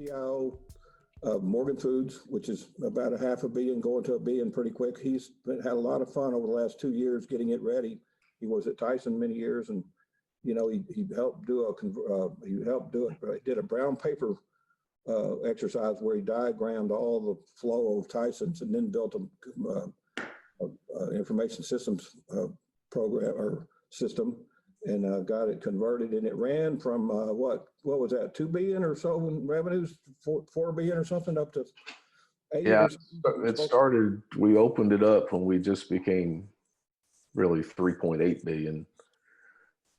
CIO of Morgan Foods, which is about a $500 million, going to $1 billion pretty quick. He's had a lot of fun over the last 2 years getting it ready. He was at Tyson many years, and he helped do he did a brown paper exercise where he diagrammed all the flow of Tyson's and then built a information systems program or system, and got it converted, and it ran from what was that, 2 billion or so in revenues, 4 billion or something, up to 8. Yeah, it started, we opened it up when we just became really 3.8 billion,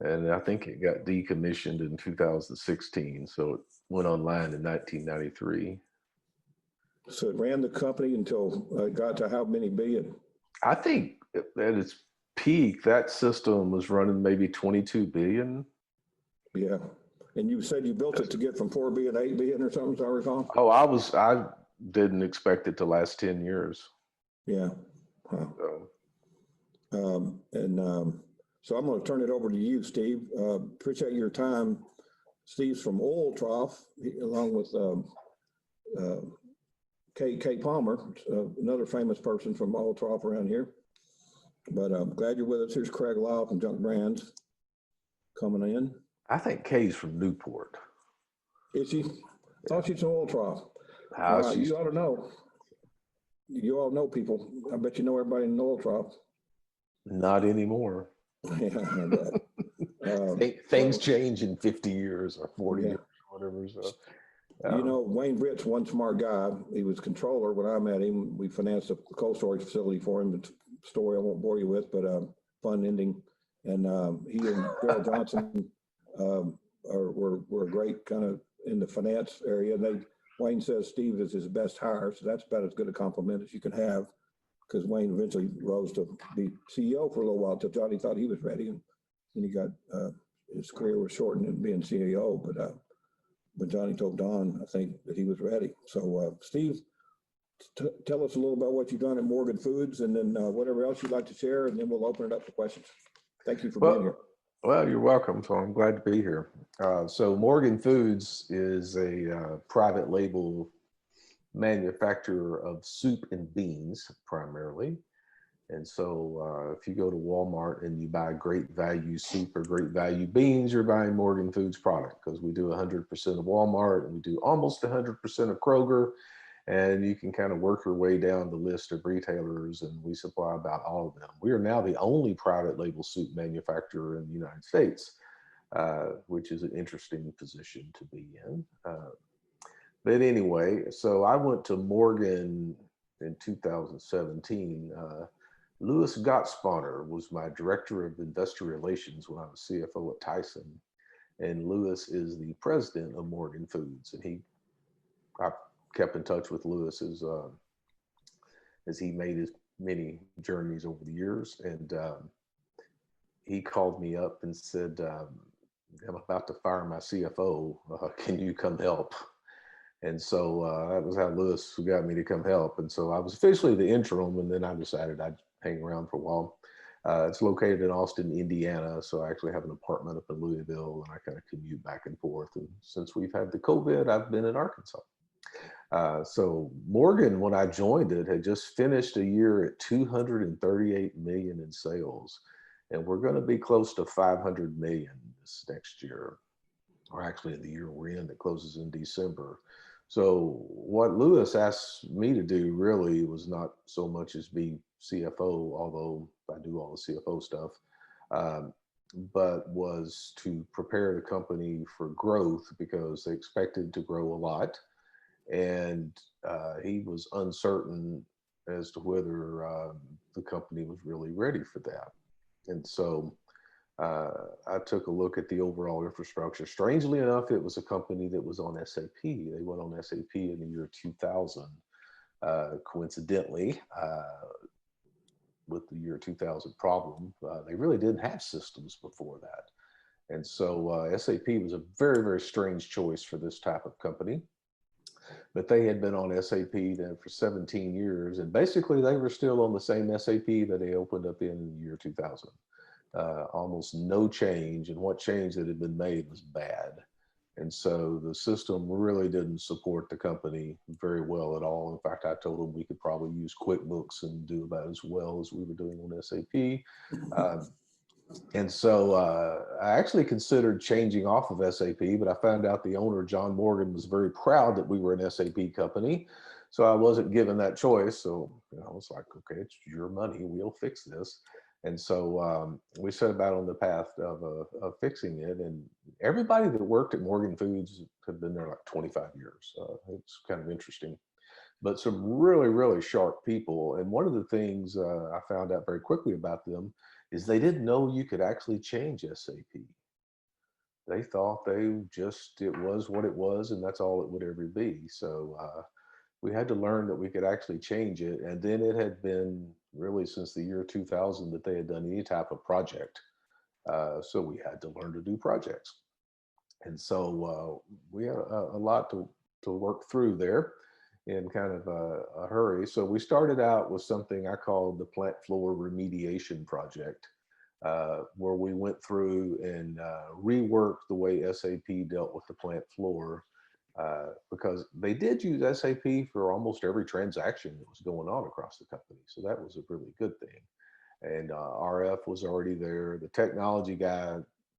and I think it got decommissioned in 2016, so it went online in 1993. So it ran the company until it got to how many billion? I think at its peak, that system was running maybe 22 billion. Yeah. And you said you built it to get from 4 billion to 8 billion or something, as I recall? Oh, I didn't expect it to last 10 years. Yeah. Wow. So I'm going to turn it over to you, Steve. Appreciate your time. Steve's from Oil Trough, along with Kate Palmer, another famous person from Oil Trough around here. But I'm glad you're with us. Here's Craig Law from Junk Brands coming in. I think Kay's from Newport. Is she? I thought she's from Oil Trough. You ought to know. You all know people. I bet you know everybody in Oil Trough. Not anymore. Yeah, things change in 50 years or 40 years, whatever. So, Wayne Britt's one smart guy. He was controller when I met him. We financed a cold storage facility for him. The story I won't bore you with, but fun ending. And he and Bill Johnson were great kind of in the finance area. Wayne says Steve is his best hire, so that's about as good a compliment as you can have, because Wayne eventually rose to be CEO for a little while till Johnny thought he was ready, and then he got his career was shortened in being CEO. But Johnny told Don, I think, that he was ready. So Steve, tell us a little about what you've done at Morgan Foods, and then whatever else you'd like to share, and then we'll open it up for questions. Thank you for being here. Well, you're welcome. So I'm glad to be here. So Morgan Foods is a private label manufacturer of soup and beans primarily. And so if you go to Walmart and you buy great value soup or great value beans, you're buying Morgan Foods product, because we do 100% of Walmart and we do almost 100% of Kroger. And you can kind of work your way down the list of retailers, and we supply about all of them. We are now the only private label soup manufacturer in the United States, which is an interesting position to be in. But anyway, so I went to Morgan in 2017. Louis Gottsponer was my director of investor relations when I was CFO at Tyson. And Louis is the president of Morgan Foods. And I kept in touch with Louis as he made his many journeys over the years. And he called me up and said, I'm about to fire my CFO. Can you come help? And so that was how Louis got me to come help. And so I was officially the interim, and then I decided I'd hang around for a while. It's located in Austin, Indiana. So I actually have an apartment up in Louisville, and I kind of commute back and forth. And since we've had the COVID, I've been in Arkansas. So Morgan, when I joined it, had just finished a year at 238 million in sales. And we're going to be close to 500 million this next year, or actually in the year we're in that closes in December. So what Louis asked me to do really was not so much as be CFO, although I do all the CFO stuff, but was to prepare the company for growth, because they expected to grow a lot. And he was uncertain as to whether the company was really ready for that. And so I took a look at the overall infrastructure. Strangely enough, it was a company that was on SAP. They went on SAP in the year 2000. Coincidentally, with the year 2000 problem, they really didn't have systems before that. And so SAP was a very, very strange choice for this type of company. But they had been on SAP then for 17 years, and basically they were still on the same SAP that they opened up in the year 2000. Almost no change, and what change that had been made was bad. And so the system really didn't support the company very well at all. In fact, I told them we could probably use QuickBooks and do about as well as we were doing on SAP. And so I actually considered changing off of SAP, but I found out the owner, John Morgan, was very proud that we were an SAP company. So I wasn't given that choice. So I was like, okay, it's your money. We'll fix this. And so we set about on the path of fixing it. And everybody that worked at Morgan Foods had been there like 25 years. It's kind of interesting, but some really, really sharp people. And one of the things I found out very quickly about them is they didn't know you could actually change SAP. They thought it was what it was, and that's all it would ever be. So we had to learn that we could actually change it. And then it had been really since the year 2000 that they had done any type of project. So we had to learn to do projects. And so we had a lot to work through there in kind of a hurry. So we started out with something I called the plant floor remediation project, where we went through and reworked the way SAP dealt with the plant floor, because they did use SAP for almost every transaction that was going on across the company. So that was a really good thing. And RF was already there. The technology guy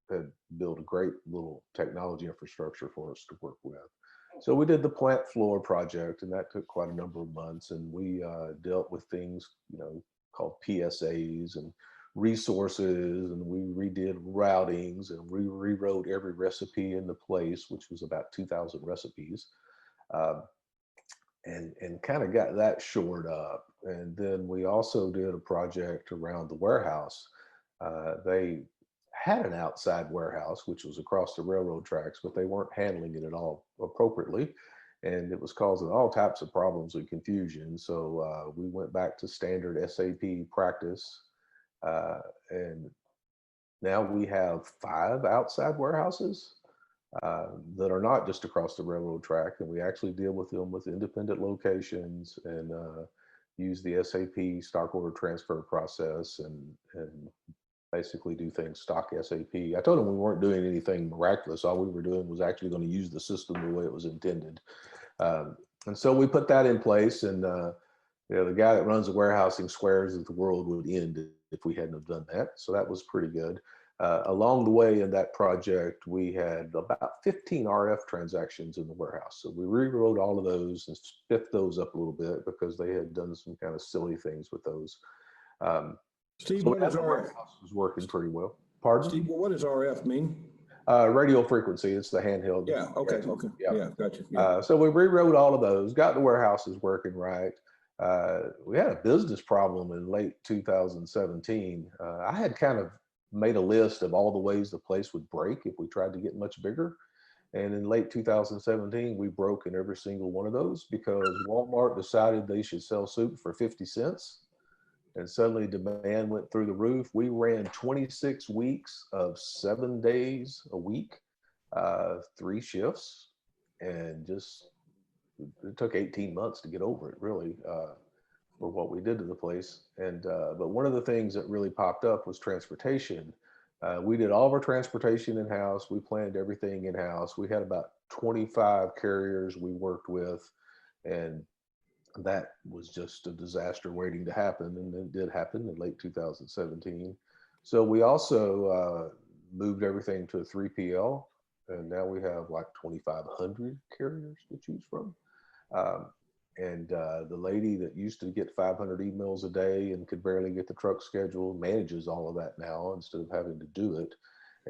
had built a great little technology infrastructure for us to work with. So we did the plant floor project, and that took quite a number of months. And we dealt with things, called PSAs and resources, and we redid routings, and we rewrote every recipe in the place, which was about 2,000 recipes, and kind of got that shored up. And then we also did a project around the warehouse. They had an outside warehouse, which was across the railroad tracks, but they weren't handling it at all appropriately. And it was causing all types of problems and confusion. So we went back to standard SAP practice. And now we have 5 outside warehouses that are not just across the railroad track. And we actually deal with them with independent locations and use the SAP stock order transfer process and basically do things stock SAP. I told them we weren't doing anything miraculous. All we were doing was actually going to use the system the way it was intended. And so we put that in place, and the guy that runs the warehousing swears that the world would end if we hadn't have done that. So that was pretty good. Along the way in that project, we had about 15 RF transactions in the warehouse. So we rewrote all of those and spiffed those up a little bit because they had done some kind of silly things with those. Steve, So what is RF? was working pretty well. Pardon? Steve, what does RF mean? Radio frequency. It's the handheld. Yeah. Okay. Yeah. Gotcha. Yeah. So we rewrote all of those, got the warehouses working right. We had a business problem in late 2017. I had kind of made a list of all the ways the place would break if we tried to get much bigger. And in late 2017, we broke in every single one of those because Walmart decided they should sell soup for 50 cents. And suddenly demand went through the roof. We ran 26 weeks of 7 days a week, 3 shifts, and it took 18 months to get over it, really, for what we did to the place. And but one of the things that really popped up was transportation. We did all of our transportation in-house. We planned everything in-house. We had about 25 carriers we worked with, and that was just a disaster waiting to happen, and it did happen in late 2017. So we also moved everything to a 3PL, and now we have like 2,500 carriers to choose from. And the lady that used to get 500 emails a day and could barely get the truck scheduled manages all of that now instead of having to do it.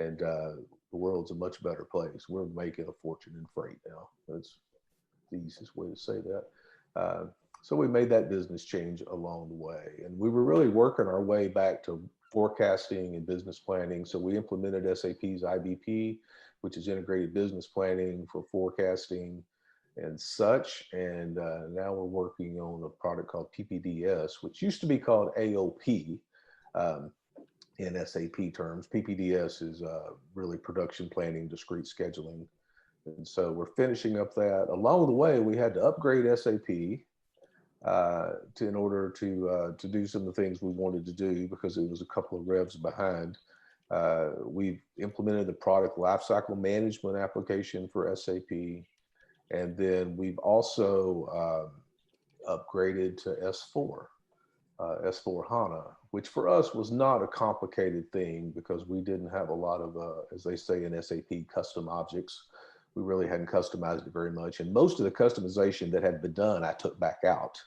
And the world's a much better place. We're making a fortune in freight now. That's the easiest way to say that. So we made that business change along the way. And we were really working our way back to forecasting and business planning. So we implemented SAP's IBP, which is integrated business planning for forecasting and such. And now we're working on a product called PPDS, which used to be called AOP in SAP terms. PPDS is really production planning, discrete scheduling. And so we're finishing up that. Along the way, we had to upgrade SAP in order to do some of the things we wanted to do because it was a couple of revs behind. We've implemented the product lifecycle management application for SAP. And then we've also upgraded to S4, S4 HANA, which for us was not a complicated thing because we didn't have a lot of, as they say in SAP, custom objects. We really hadn't customized it very much. And most of the customization that had been done, I took back out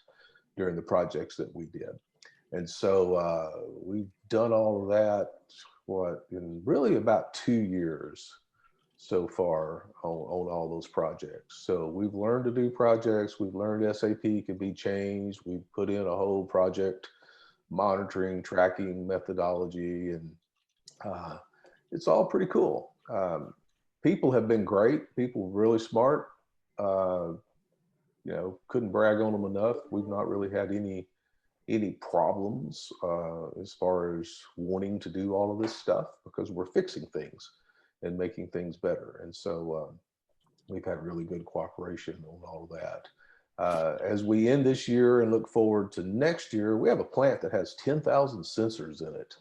during the projects that we did. And so we've done all of that, in really about 2 years so far on all those projects. So we've learned to do projects. We've learned SAP can be changed. We've put in a whole project monitoring, tracking methodology, and it's all pretty cool. People have been great. People really smart. Couldn't brag on them enough. We've not really had any problems as far as wanting to do all of this stuff because we're fixing things and making things better. And so we've had really good cooperation on all of that. As we end this year and look forward to next year, we have a plant that has 10,000 sensors in it.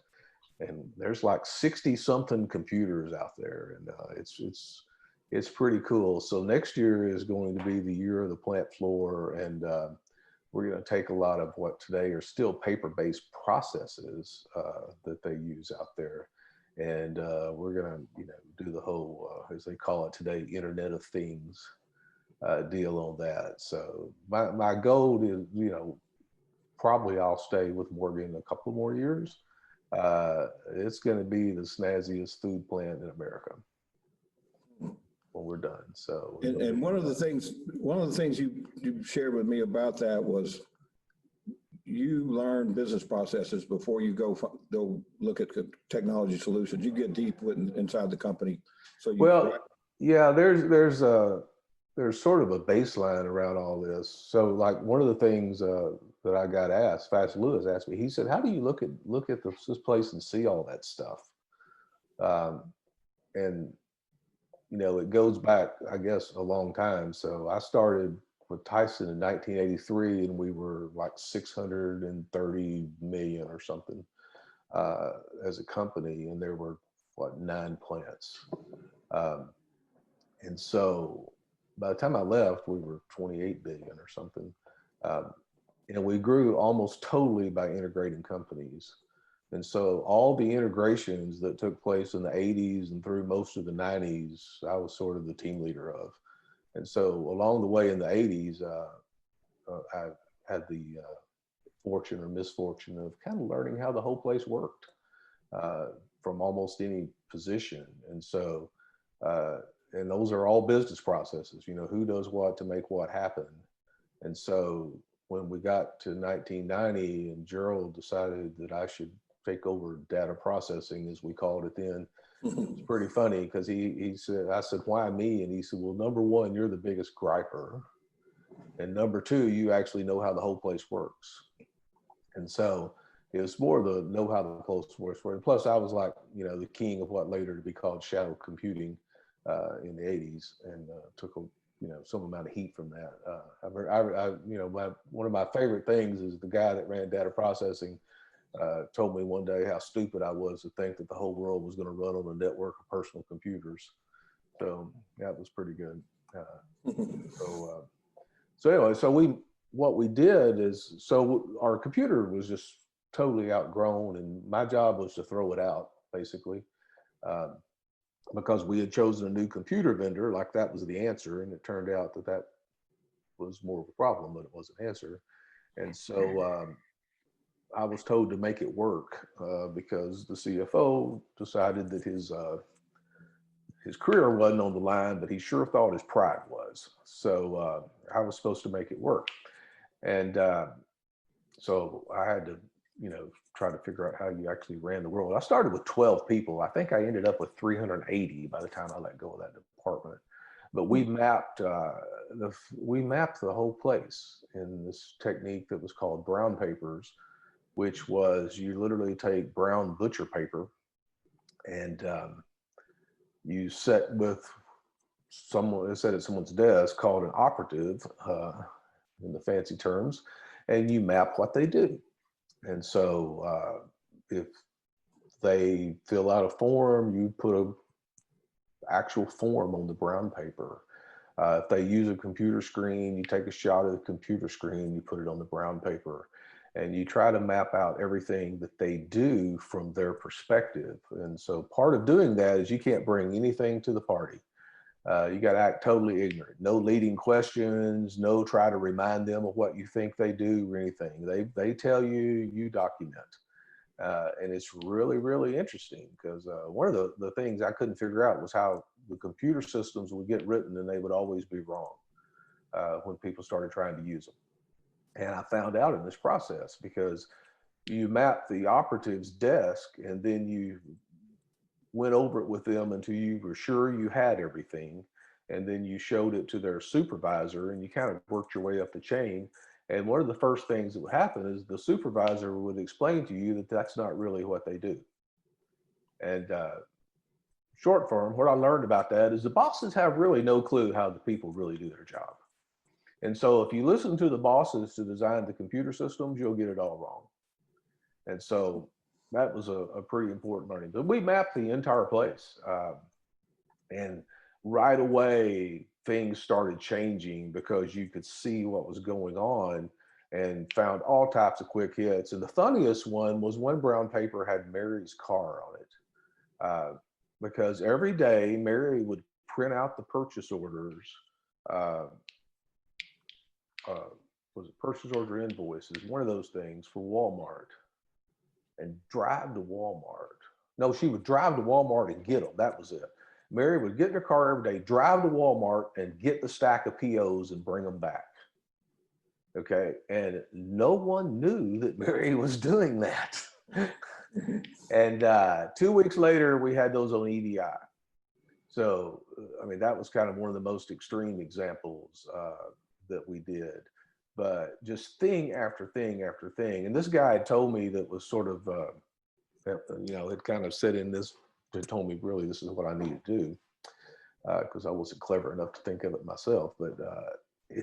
And there's like 60 something computers out there. And it's pretty cool. So next year is going to be the year of the plant floor. And we're going to take a lot of what today are still paper-based processes that they use out there. And we're going to do the whole, as they call it today, Internet of Things deal on that. So my goal is, probably I'll stay with Morgan a couple more years. It's going to be the snazziest food plant in America when we're done. So, and one of the things you shared with me about that was you learn business processes before you go look at technology solutions. You get deep inside the company. So yeah, there's sort of a baseline around all this. So like one of the things that I got asked, Fast Lewis asked me, he said, how do you look at this place and see all that stuff? And it goes back, I guess, a long time. So I started with Tyson in 1983, and we were like 630 million or something as a company, and there were 9 plants. And so by the time I left, we were 28 billion or something. And we grew almost totally by integrating companies. And so all the integrations that took place in the 80s and through most of the 90s, I was sort of the team leader of. And so along the way in the 80s, I had the fortune or misfortune of kind of learning how the whole place worked from almost any position. And so, and those are all business processes, who does what to make what happen. And so when we got to 1990 and Gerald decided that I should take over data processing, as we called it then, it was pretty funny because he said, I said, why me? And he said, well, number one, you're the biggest griper. And number two, you actually know how the whole place works. And so it was more the know how the place works. And plus I was like, the king of what later to be called shadow computing in the 80s, and took some amount of heat from that. One of my favorite things is the guy that ran data processing told me one day how stupid I was to think that the whole world was going to run on a network of personal computers. So that was pretty good. So anyway, what we did is, so our computer was just totally outgrown, and my job was to throw it out basically, because we had chosen a new computer vendor, like that was the answer, and it turned out that was more of a problem, but it was an answer. And so I was told to make it work because the CFO decided that his career wasn't on the line, but he sure thought his pride was. So I was supposed to make it work. And so I had to, try to figure out how you actually ran the world. I started with 12 people. I think I ended up with 380 by the time I let go of that department. But we mapped the whole place in this technique that was called brown papers, which was you literally take brown butcher paper and you set with someone, set at someone's desk called an operative in the fancy terms, and you map what they do. And so if they fill out a form, you put a actual form on the brown paper. If they use a computer screen, you take a shot of the computer screen, you put it on the brown paper, and you try to map out everything that they do from their perspective. And so part of doing that is you can't bring anything to the party. You got to act totally ignorant. No leading questions, no try to remind them of what you think they do or anything. They tell you, you document. And it's really, really interesting because one of the things I couldn't figure out was how the computer systems would get written and they would always be wrong when people started trying to use them. And I found out in this process because you map the operative's desk and then you went over it with them until you were sure you had everything. And then you showed it to their supervisor and you kind of worked your way up the chain. And one of the first things that would happen is the supervisor would explain to you that that's not really what they do. And short form, what I learned about that is the bosses have really no clue how the people really do their job. And so if you listen to the bosses to design the computer systems, you'll get it all wrong. And so that was a pretty important learning. But we mapped the entire place. And right away, things started changing because you could see what was going on and found all types of quick hits. And the funniest one was one brown paper had Mary's car on it. Because every day Mary would print out the purchase orders, was it purchase order invoices, one of those things for Walmart, and drive to Walmart. No, she would drive to Walmart and get them. That was it. Mary would get in her car every day, drive to Walmart and get the stack of POs and bring them back. Okay. And no one knew that Mary was doing that. And 2 weeks later, we had those on EDI. So, I mean, that was kind of one of the most extreme examples that we did. But just thing after thing after thing. And this guy had told me that was sort of, had kind of said in this, told me really this is what I need to do because I wasn't clever enough to think of it myself. But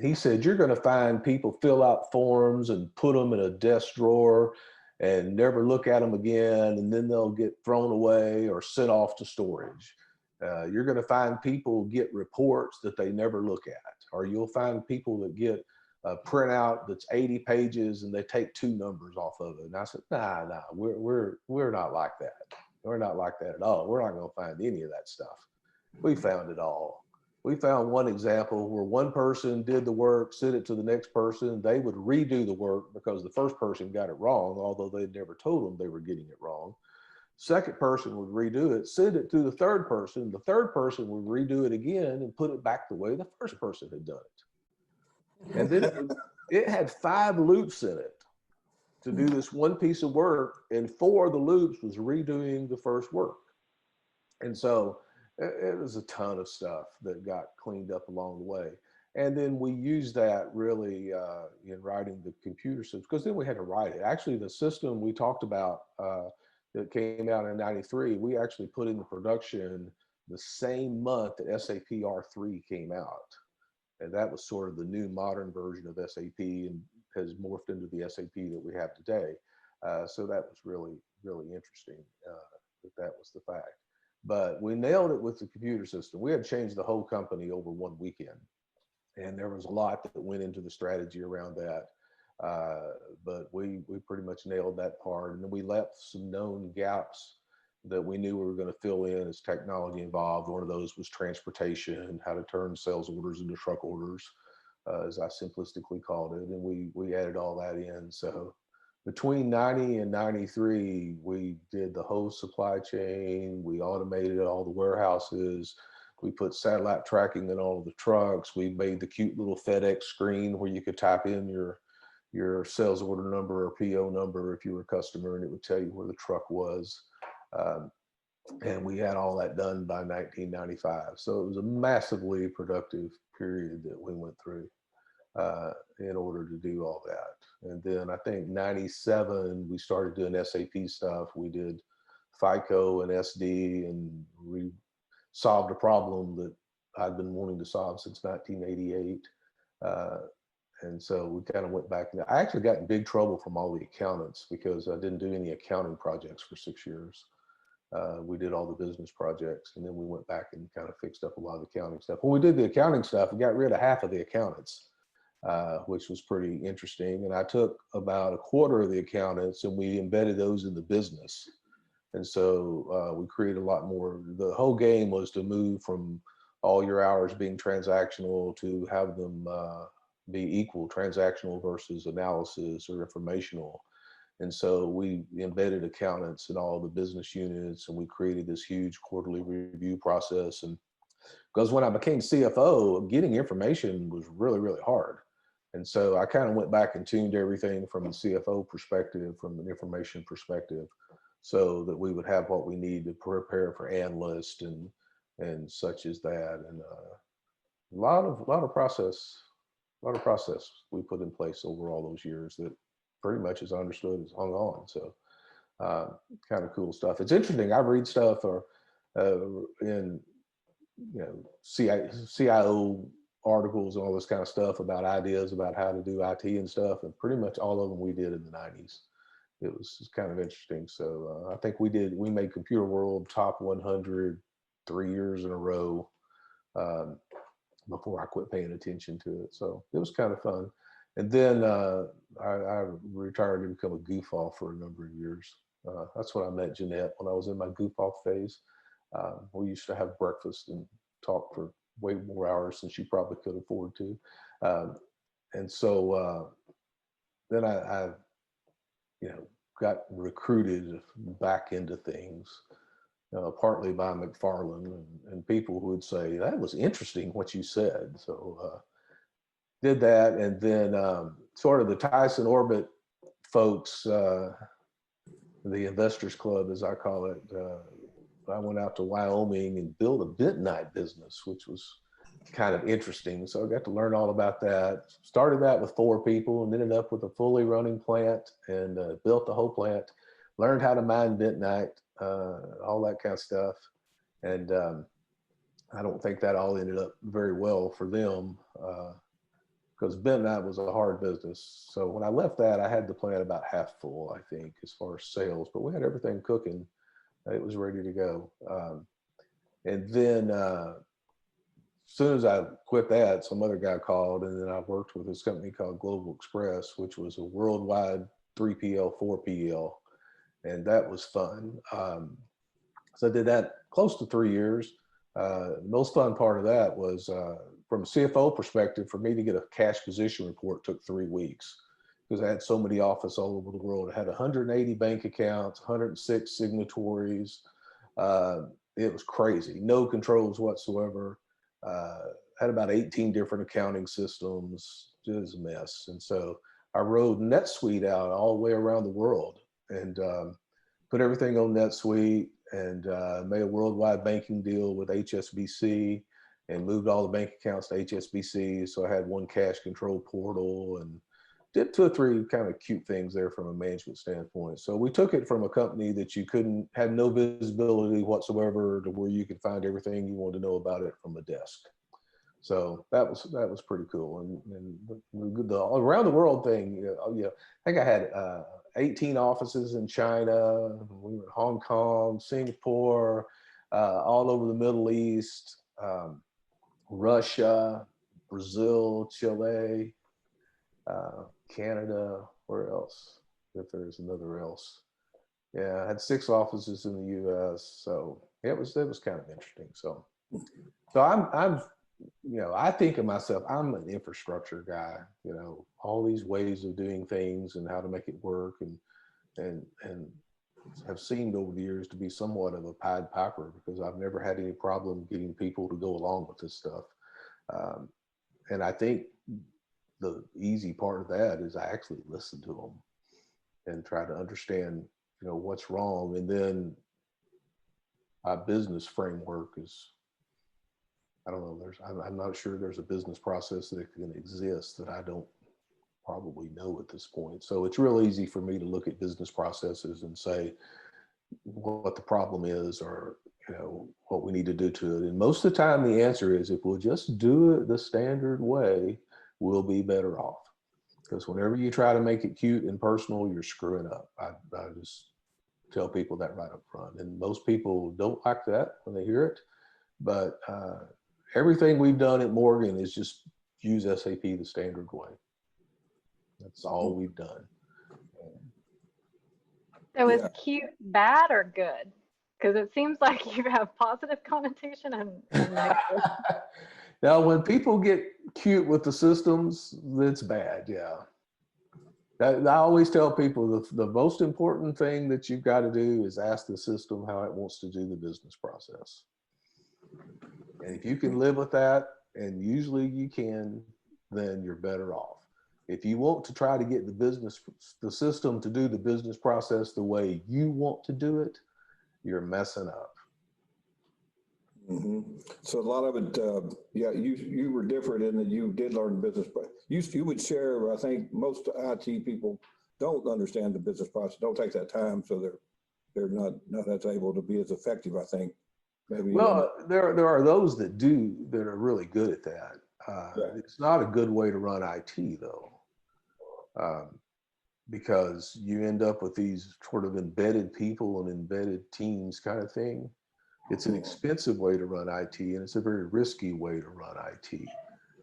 he said, you're going to find people fill out forms and put them in a desk drawer and never look at them again, and then they'll get thrown away or sent off to storage. You're going to find people get reports that they never look at, or you'll find people that get a printout that's 80 pages and they take 2 numbers off of it. And I said, nah, we're not like that. We're not like that at all. We're not going to find any of that stuff. We found it all. We found one example where one person did the work, sent it to the next person. They would redo the work because the first person got it wrong, although they'd never told them they were getting it wrong. Second person would redo it, send it to the third person. The third person would redo it again and put it back the way the first person had done it. And then it had 5 loops in it to do this one piece of work, and 4 of the loops was redoing the first work. And so it was a ton of stuff that got cleaned up along the way. And then we used that really in writing the computer systems, because then we had to write it. Actually, the system we talked about that came out in '93, we actually put into production the same month that SAP R3 came out. And that was sort of the new modern version of SAP and has morphed into the SAP that we have today. So that was really, really interesting that was the fact. But we nailed it with the computer system. We had changed the whole company over one weekend. And there was a lot that went into the strategy around that. But we pretty much nailed that part. And then we left some known gaps that we knew we were going to fill in as technology involved. One of those was transportation, how to turn sales orders into truck orders, as I simplistically called it. And we added all that in. So between 90 and 93, we did the whole supply chain. We automated all the warehouses. We put satellite tracking in all of the trucks. We made the cute little FedEx screen where you could type in your sales order number or PO number if you were a customer, and it would tell you where the truck was. And we had all that done by 1995. So it was a massively productive period that we went through in order to do all that. And then I think 97, we started doing SAP stuff. We did FICO and SD, and we solved a problem that I'd been wanting to solve since 1988. And so we kind of went back. I actually got in big trouble from all the accountants because I didn't do any accounting projects for 6 years. We did all the business projects, and then we went back and kind of fixed up a lot of the accounting stuff. When we did the accounting stuff, we got rid of half of the accountants, which was pretty interesting. And I took about a quarter of the accountants and we embedded those in the business. And so we created a lot more. The whole game was to move from all your hours being transactional to have them be equal, transactional versus analysis or informational. And so we embedded accountants in all the business units, and we created this huge quarterly review process. And because when I became CFO, getting information was really, really hard. And so I kind of went back and tuned everything from the CFO perspective, from an information perspective, so that we would have what we need to prepare for analysts and such as that. And a lot of process we put in place over all those years that pretty much, as I understood, is hung on. So kind of cool stuff. It's interesting. I read stuff in CIO articles and all this kind of stuff about ideas about how to do IT and stuff, and pretty much all of them we did in the 90s. It was kind of interesting. So I think we made Computer World top 100 3 years in a row before I quit paying attention to it. So it was kind of fun. And then I retired to become a goof off for a number of years. That's when I met Jeanette, when I was in my goof off phase. We used to have breakfast and talk for way more hours than she probably could afford to. And so then I got recruited back into things, partly by McFarland and people who would say, that was interesting what you said. So did that. And then sort of the Tyson Orbit folks, the Investors Club, as I call it, I went out to Wyoming and built a bentonite business, which was kind of interesting. So I got to learn all about that. Started that with 4 people and ended up with a fully running plant and built the whole plant, learned how to mine bentonite, all that kind of stuff. And I don't think that all ended up very well for them because bentonite was a hard business. So when I left that, I had the plant about half full, I think, as far as sales, but we had everything cooking. It was ready to go. And then as soon as I quit that, some other guy called, and then I worked with this company called Global Express, which was a worldwide 3PL, 4PL, and that was fun. So I did that close to 3 years. The most fun part of that was from a CFO perspective, for me to get a cash position report took 3 weeks because I had so many offices all over the world. I had 180 bank accounts, 106 signatories. It was crazy. No controls whatsoever. Had about 18 different accounting systems. It was a mess. And so I rode NetSuite out all the way around the world and put everything on NetSuite and made a worldwide banking deal with HSBC and moved all the bank accounts to HSBC. So I had one cash control portal and did 2 or 3 kind of cute things there from a management standpoint. So we took it from a company that you had no visibility whatsoever to where you could find everything you wanted to know about it from a desk. So that was pretty cool. And the around the world thing, I think I had 18 offices in China. We were in Hong Kong, Singapore, all over the Middle East, Russia, Brazil, Chile, Canada, where else? If there's another else. Yeah, I had 6 offices in the US. So it was kind of interesting. So I'm I think of myself, I'm an infrastructure guy, all these ways of doing things and how to make it work and have seemed over the years to be somewhat of a Pied Piper because I've never had any problem getting people to go along with this stuff. And I think the easy part of that is I actually listen to them and try to understand, what's wrong. And then my business framework is, I don't know, I'm not sure there's a business process that can exist that I don't probably know at this point. So it's real easy for me to look at business processes and say what the problem is or, what we need to do to it. And most of the time the answer is if we'll just do it the standard way, we'll be better off. Because whenever you try to make it cute and personal, you're screwing up. I just tell people that right up front. And most people don't like that when they hear it. But everything we've done at Morgan is just use SAP the standard way. That's all we've done. So is cute bad or good? Because it seems like you have positive connotation and negative. Now, when people get cute with the systems, that's bad. Yeah. I always tell people the most important thing that you've got to do is ask the system how it wants to do the business process. And if you can live with that, and usually you can, then you're better off. If you want to try to get the system to do the business process the way you want to do it, you're messing up. Mm-hmm. So a lot of it, you were different in that you did learn business. You would share. I think most IT people don't understand the business process, don't take that time, so they're not as able to be as effective. I think maybe. Well, there are those that do that are really good at that. It's not a good way to run IT though, because you end up with these sort of embedded people and embedded teams kind of thing. It's an expensive way to run IT, and it's a very risky way to run IT,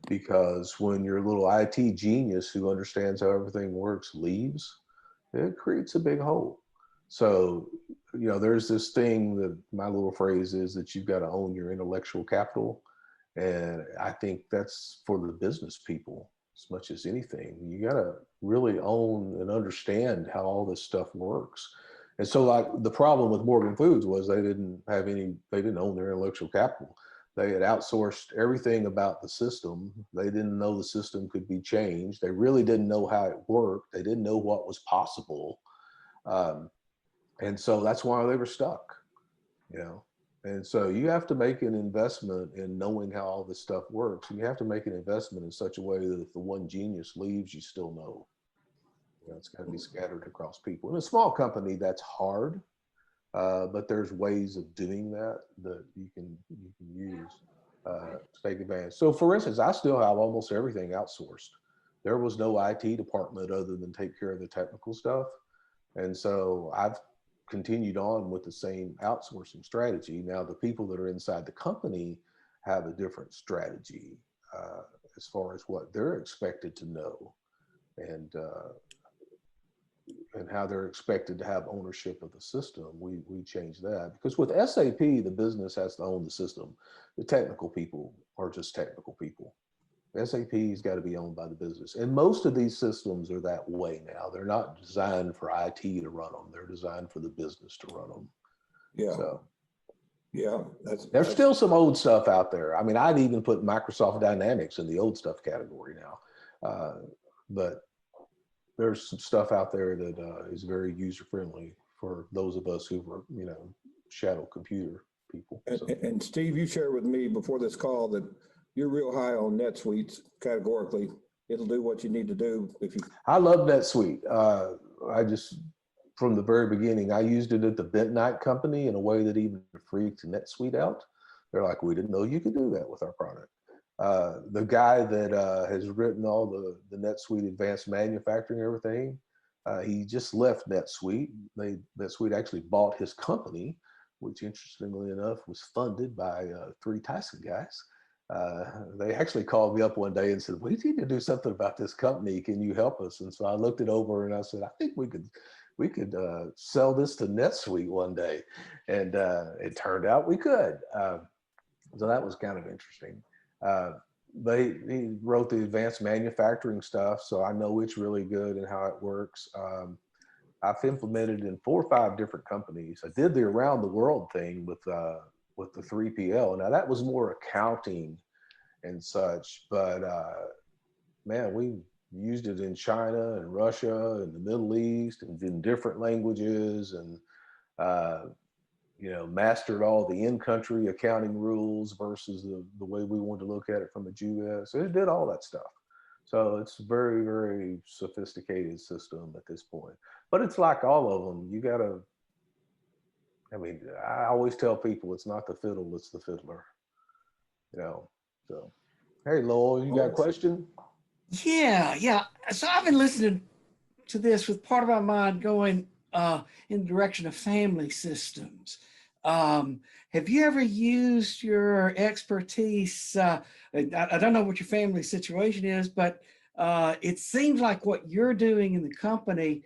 because when your little IT genius who understands how everything works leaves, it creates a big hole. So, there's this thing that my little phrase is that you've got to own your intellectual capital. And I think that's for the business people as much as anything. You got to really own and understand how all this stuff works. And so like the problem with Morgan Foods was they didn't own their intellectual capital. They had outsourced everything about the system. They didn't know the system could be changed. They really didn't know how it worked. They didn't know what was possible. And so that's why they were stuck, And so you have to make an investment in knowing how all this stuff works. And you have to make an investment in such a way that if the one genius leaves, you still know. It's got to be scattered across people. In a small company, that's hard, but there's ways of doing that you can use to take advantage. So, for instance, I still have almost everything outsourced. There was no IT department other than take care of the technical stuff, and so I've continued on with the same outsourcing strategy. Now, the people that are inside the company have a different strategy as far as what they're expected to know, and how they're expected to have ownership of the system. We changed that because with SAP, the business has to own the system. The technical people are just technical people. SAP's got to be owned by the business. And most of these systems are that way now. They're not designed for IT to run them. They're designed for the business to run them. Yeah. So, yeah. There's still some old stuff out there. I mean, I'd even put Microsoft Dynamics in the old stuff category now. But there's some stuff out there that is very user-friendly for those of us who were, shadow computer people. So. And Steve, you shared with me before this call that you're real high on NetSuites categorically. It'll do what you need to do if you. I love NetSuite. From the very beginning, I used it at the Bentonite company in a way that even freaked NetSuite out. They're like, we didn't know you could do that with our product. The guy that has written all the NetSuite advanced manufacturing and everything, he just left NetSuite. NetSuite actually bought his company, which interestingly enough was funded by 3 Tyson guys. They actually called me up one day and said, we need to do something about this company. Can you help us? And so I looked it over and I said, I think we could sell this to NetSuite one day. And it turned out we could. So that was kind of interesting. He wrote the advanced manufacturing stuff, so I know it's really good and how it works. I've implemented in 4 or 5 different companies. I did the around the world thing with the 3PL. Now that was more accounting and such, but man, we used it in China and Russia and the Middle East and in different languages, and mastered all the in-country accounting rules versus the way we wanted to look at it from the US. It did all that stuff. So it's a very, very sophisticated system at this point. But it's like all of them. I always tell people it's not the fiddle, it's the fiddler. So, hey, Lowell, you got a question? Yeah. So I've been listening to this with part of my mind going, in the direction of family systems. Have you ever used your expertise? I don't know what your family situation is, but it seems like what you're doing in the company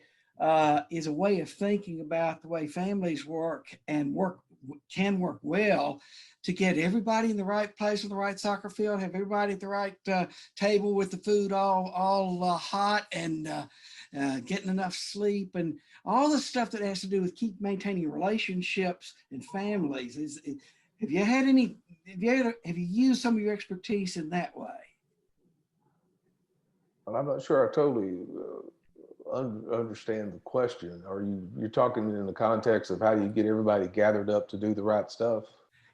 is a way of thinking about the way families work and can work well to get everybody in the right place on the right soccer field, have everybody at the right table with the food all hot, and getting enough sleep, and all the stuff that has to do with maintaining relationships and families. Have you had any? Have you used some of your expertise in that way? Well, I'm not sure I totally understand the question. You're talking in the context of how do you get everybody gathered up to do the right stuff?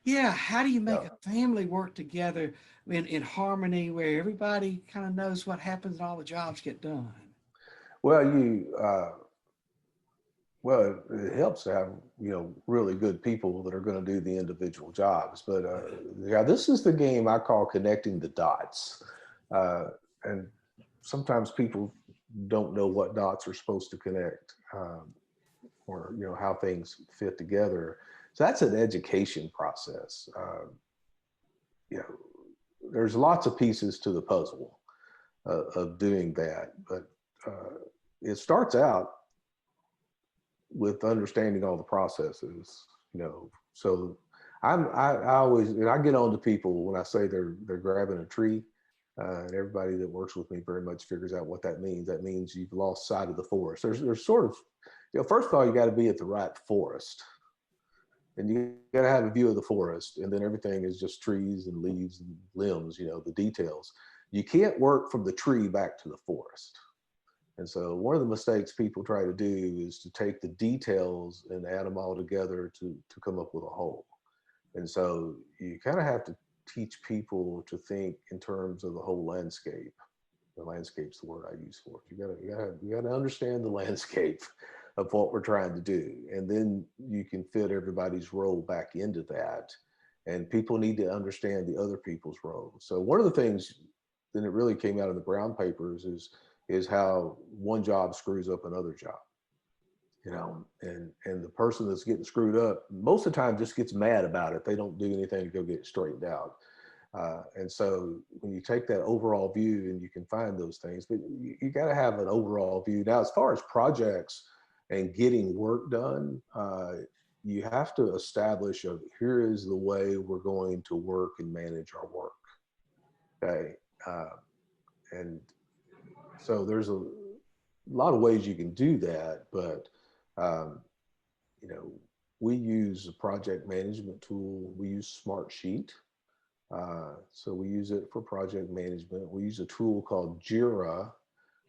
Yeah, how do you make Yeah. a family work together in harmony where everybody kind of knows what happens and all the jobs get done? Well, it helps to have, really good people that are going to do the individual jobs. But yeah, this is the game I call connecting the dots. And sometimes people don't know what dots are supposed to connect, or, how things fit together. So that's an education process. There's lots of pieces to the puzzle of doing that, but it starts out with understanding all the processes, So I always, and I get on to people when I say they're grabbing a tree, and everybody that works with me very much figures out what that means. That means you've lost sight of the forest. There's sort of, first of all, you got to be at the right forest, and you got to have a view of the forest, and then everything is just trees and leaves and limbs, the details. You can't work from the tree back to the forest. And so one of the mistakes people try to do is to take the details and add them all together to come up with a whole. And so you kind of have to teach people to think in terms of the whole landscape. The landscape's the word I use for it. You gotta understand the landscape of what we're trying to do. And then you can fit everybody's role back into that. And people need to understand the other people's role. So one of the things that it really came out of the Brown papers is how one job screws up another job, and the person that's getting screwed up most of the time just gets mad about it. They don't do anything to go get it straightened out. And so when you take that overall view, and you can find those things, but you got to have an overall view. Now, as far as projects and getting work done, you have to establish here is the way we're going to work and manage our work. Okay. And so there's a lot of ways you can do that, but we use a project management tool. We use Smartsheet. So we use it for project management. We use a tool called Jira,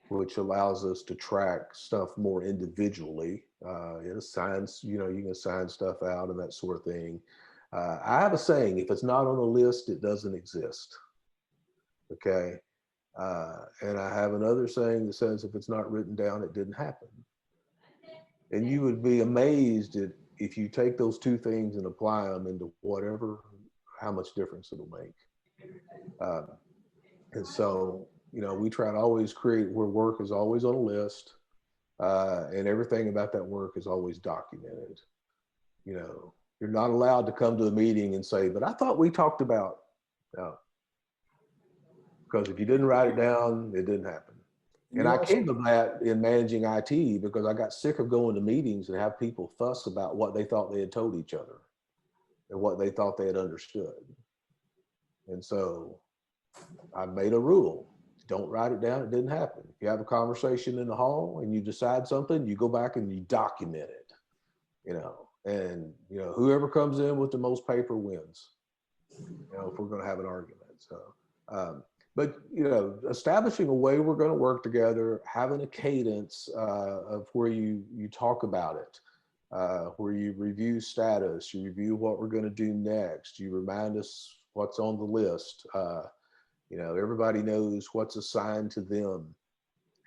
which allows us to track stuff more individually. It assigns, you can assign stuff out and that sort of thing. I have a saying, if it's not on a list, it doesn't exist. Okay. And I have another saying that says, if it's not written down, it didn't happen. And you would be amazed if you take those two things and apply them into whatever, how much difference it'll make. And so, we try to always create where work is always on a list, and everything about that work is always documented. You're not allowed to come to a meeting and say, but I thought we talked about, no. Because if you didn't write it down, it didn't happen. And I came to that in managing IT because I got sick of going to meetings and have people fuss about what they thought they had told each other and what they thought they had understood. And so I made a rule. Don't write it down. It didn't happen. If you have a conversation in the hall and you decide something, you go back and you document it, and, whoever comes in with the most paper wins, if we're going to have an argument. So, but, establishing a way we're going to work together, having a cadence of where you talk about it, where you review status, you review what we're going to do next, you remind us what's on the list. Everybody knows what's assigned to them.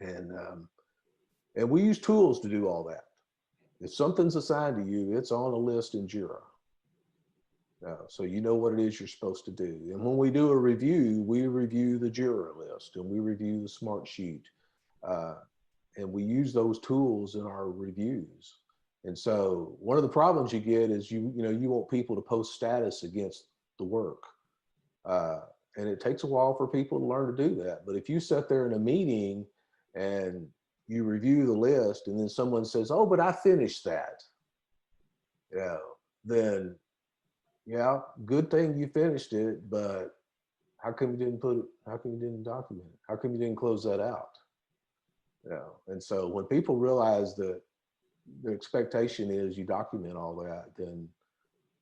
And we use tools to do all that. If something's assigned to you, it's on a list in Jira. So you know what it is you're supposed to do. And when we do a review, we review the Jira list and we review the Smartsheet. And we use those tools in our reviews. And so one of the problems you get is you want people to post status against the work. And it takes a while for people to learn to do that. But if you sit there in a meeting and you review the list and then someone says, oh, but I finished that, then good thing you finished it, but how come you didn't document it? How come you didn't close that out? And so when people realize that the expectation is you document all that, then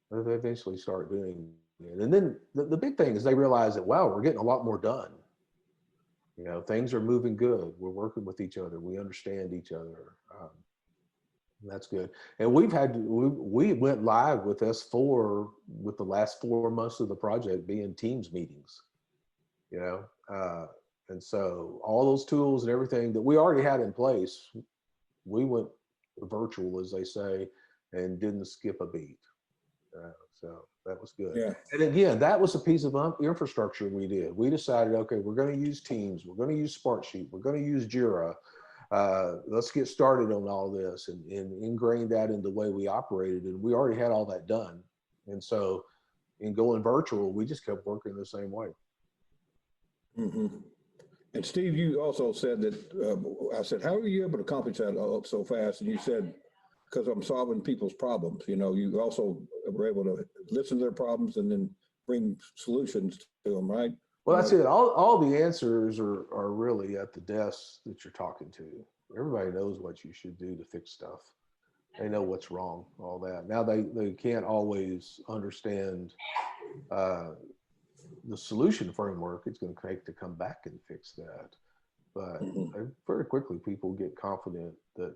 they eventually start doing it. And then the big thing is they realize that, wow, we're getting a lot more done. Things are moving good. We're working with each other. We understand each other. That's good. And we went live with S4 with the last 4 months of the project being Teams meetings, and so all those tools and everything that we already had in place, we went virtual, as they say, and didn't skip a beat. So that was good. Yeah. And again, that was a piece of infrastructure we did. We decided, okay, we're going to use Teams. We're going to use Sparksheet. We're going to use Jira. Let's get started on all this and ingrain that in the way we operated. And we already had all that done. And so in going virtual, we just kept working the same way. Mm-hmm. And Steve, you also said that, I said, how are you able to accomplish that so fast? And you said, because I'm solving people's problems. You also were able to listen to their problems and then bring solutions to them, right? Well, that's it. All the answers are really at the desk that you're talking to. Everybody knows what you should do to fix stuff. They know what's wrong, all that. Now they can't always understand the solution framework it's going to take to come back and fix that. But very quickly, people get confident that,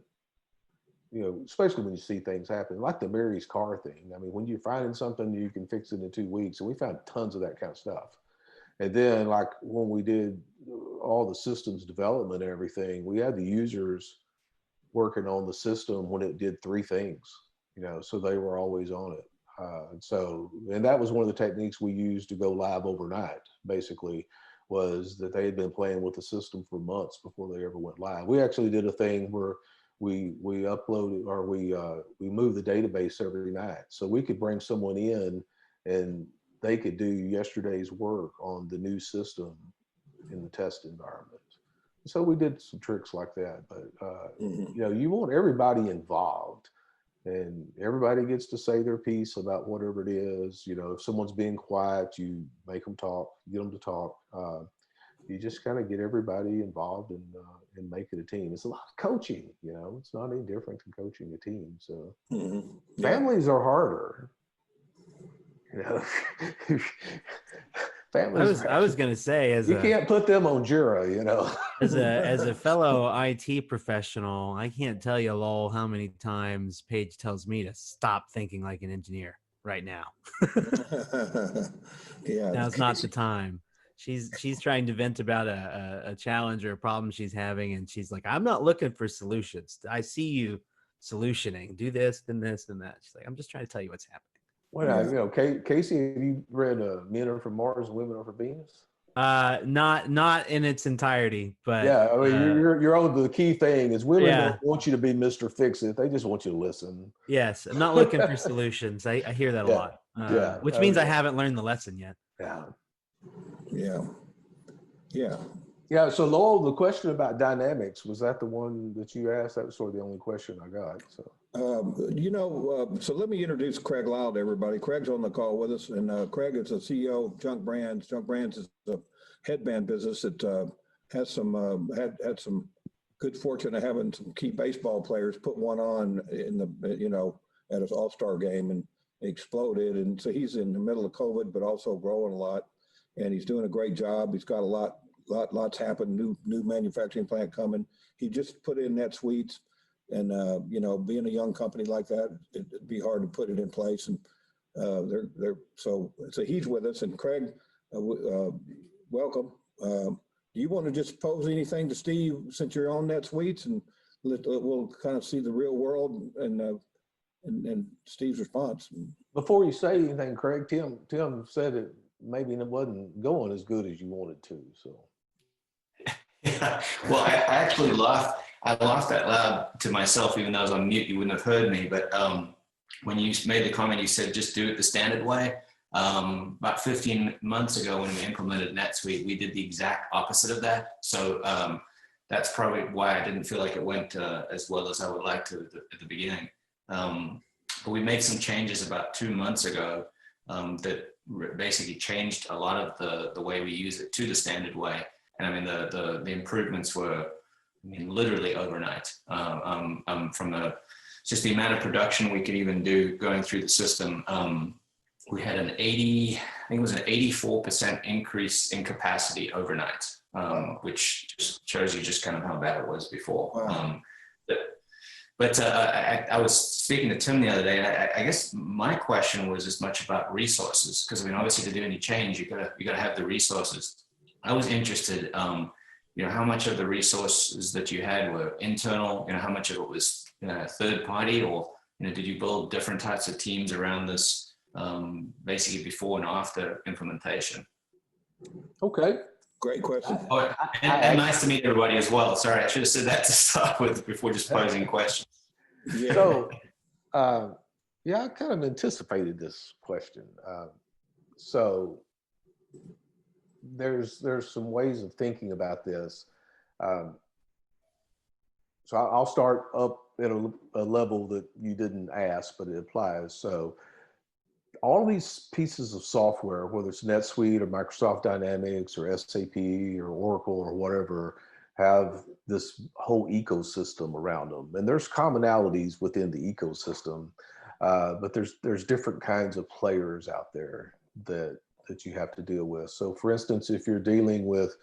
especially when you see things happen, like the Mary's car thing. I mean, when you're finding something, you can fix it in 2 weeks. And we found tons of that kind of stuff. And then like when we did all the systems development and everything, we had the users working on the system when it did 3 things, so they were always on it. And that was one of the techniques we used to go live overnight, basically, was that they had been playing with the system for months before they ever went live. We actually did a thing where we uploaded, or we moved the database every night. So we could bring someone in and they could do yesterday's work on the new system in the test environment. So we did some tricks like that, but you want everybody involved. And everybody gets to say their piece about whatever it is. If someone's being quiet, you make them talk, get them to talk. You just kind of get everybody involved and make it a team. It's a lot of coaching, it's not any different than coaching a team. So families are harder. Families I was going to say, you can't put them on Jira, as a fellow IT professional, I can't tell you, Lowell, how many times Paige tells me to stop thinking like an engineer right now. Yeah, now's not the time. She's trying to vent about a challenge or a problem she's having, and she's like, I'm not looking for solutions. I see you solutioning. Do this, then this, and that. She's like, I'm just trying to tell you what's happening. Well, Casey, have you read Men Are From Mars, Women Are From Venus? Not in its entirety, but yeah, I mean, you're on the key thing is women don't want you to be Mr. Fix-It. They just want you to listen. Yes, I'm not looking for solutions. I hear that a lot. Which means I haven't learned the lesson yet. Yeah. So Lowell, the question about dynamics, was that the one that you asked? That was sort of the only question I got. So. So let me introduce Craig Lyle to everybody. Craig's on the call with us, and Craig is the CEO of Junk Brands. Junk Brands is a headband business that has some had some good fortune of having some key baseball players put one on in the at his All-Star game and exploded. And so he's in the middle of COVID, but also growing a lot, and he's doing a great job. He's got lots happened. New manufacturing plant coming. He just put in NetSuites. And, being a young company like that, it'd be hard to put it in place. And so he's with us. And Craig, welcome. Do you want to just pose anything to Steve since you're on NetSuites, and we'll kind of see the real world and Steve's response. Before you say anything, Craig, Tim said it maybe it wasn't going as good as you wanted to. So. Yeah. Well, I actually left. I laughed out loud to myself, even though I was on mute, you wouldn't have heard me. But when you made the comment, you said, just do it the standard way. About 15 months ago, when we implemented NetSuite, we did the exact opposite of that. So that's probably why I didn't feel like it went as well as I would like to at the beginning. But we made some changes about 2 months ago that basically changed a lot of the way we use it to the standard way. And I mean, the improvements were, I mean, literally overnight. From just the amount of production we could even do going through the system. We had I think it was an 84% increase in capacity overnight, which just shows you just kind of how bad it was before. Wow. But I was speaking to Tim the other day, and I guess my question was as much about resources, because I mean, obviously, to do any change, you gotta have the resources. I was interested, how much of the resources that you had were internal, how much of it was third party, or did you build different types of teams around this, basically before and after implementation? Okay. Great question. Oh, and nice to meet everybody as well. Sorry, I should have said that to start with before just posing questions. Yeah. So, yeah, I kind of anticipated this question. So there's some ways of thinking about this. So I'll start up at a level that you didn't ask, but it applies. So all these pieces of software, whether it's NetSuite or Microsoft Dynamics or SAP or Oracle or whatever, have this whole ecosystem around them. And there's commonalities within the ecosystem, but there's different kinds of players out there that you have to deal with. So for instance, if you're dealing with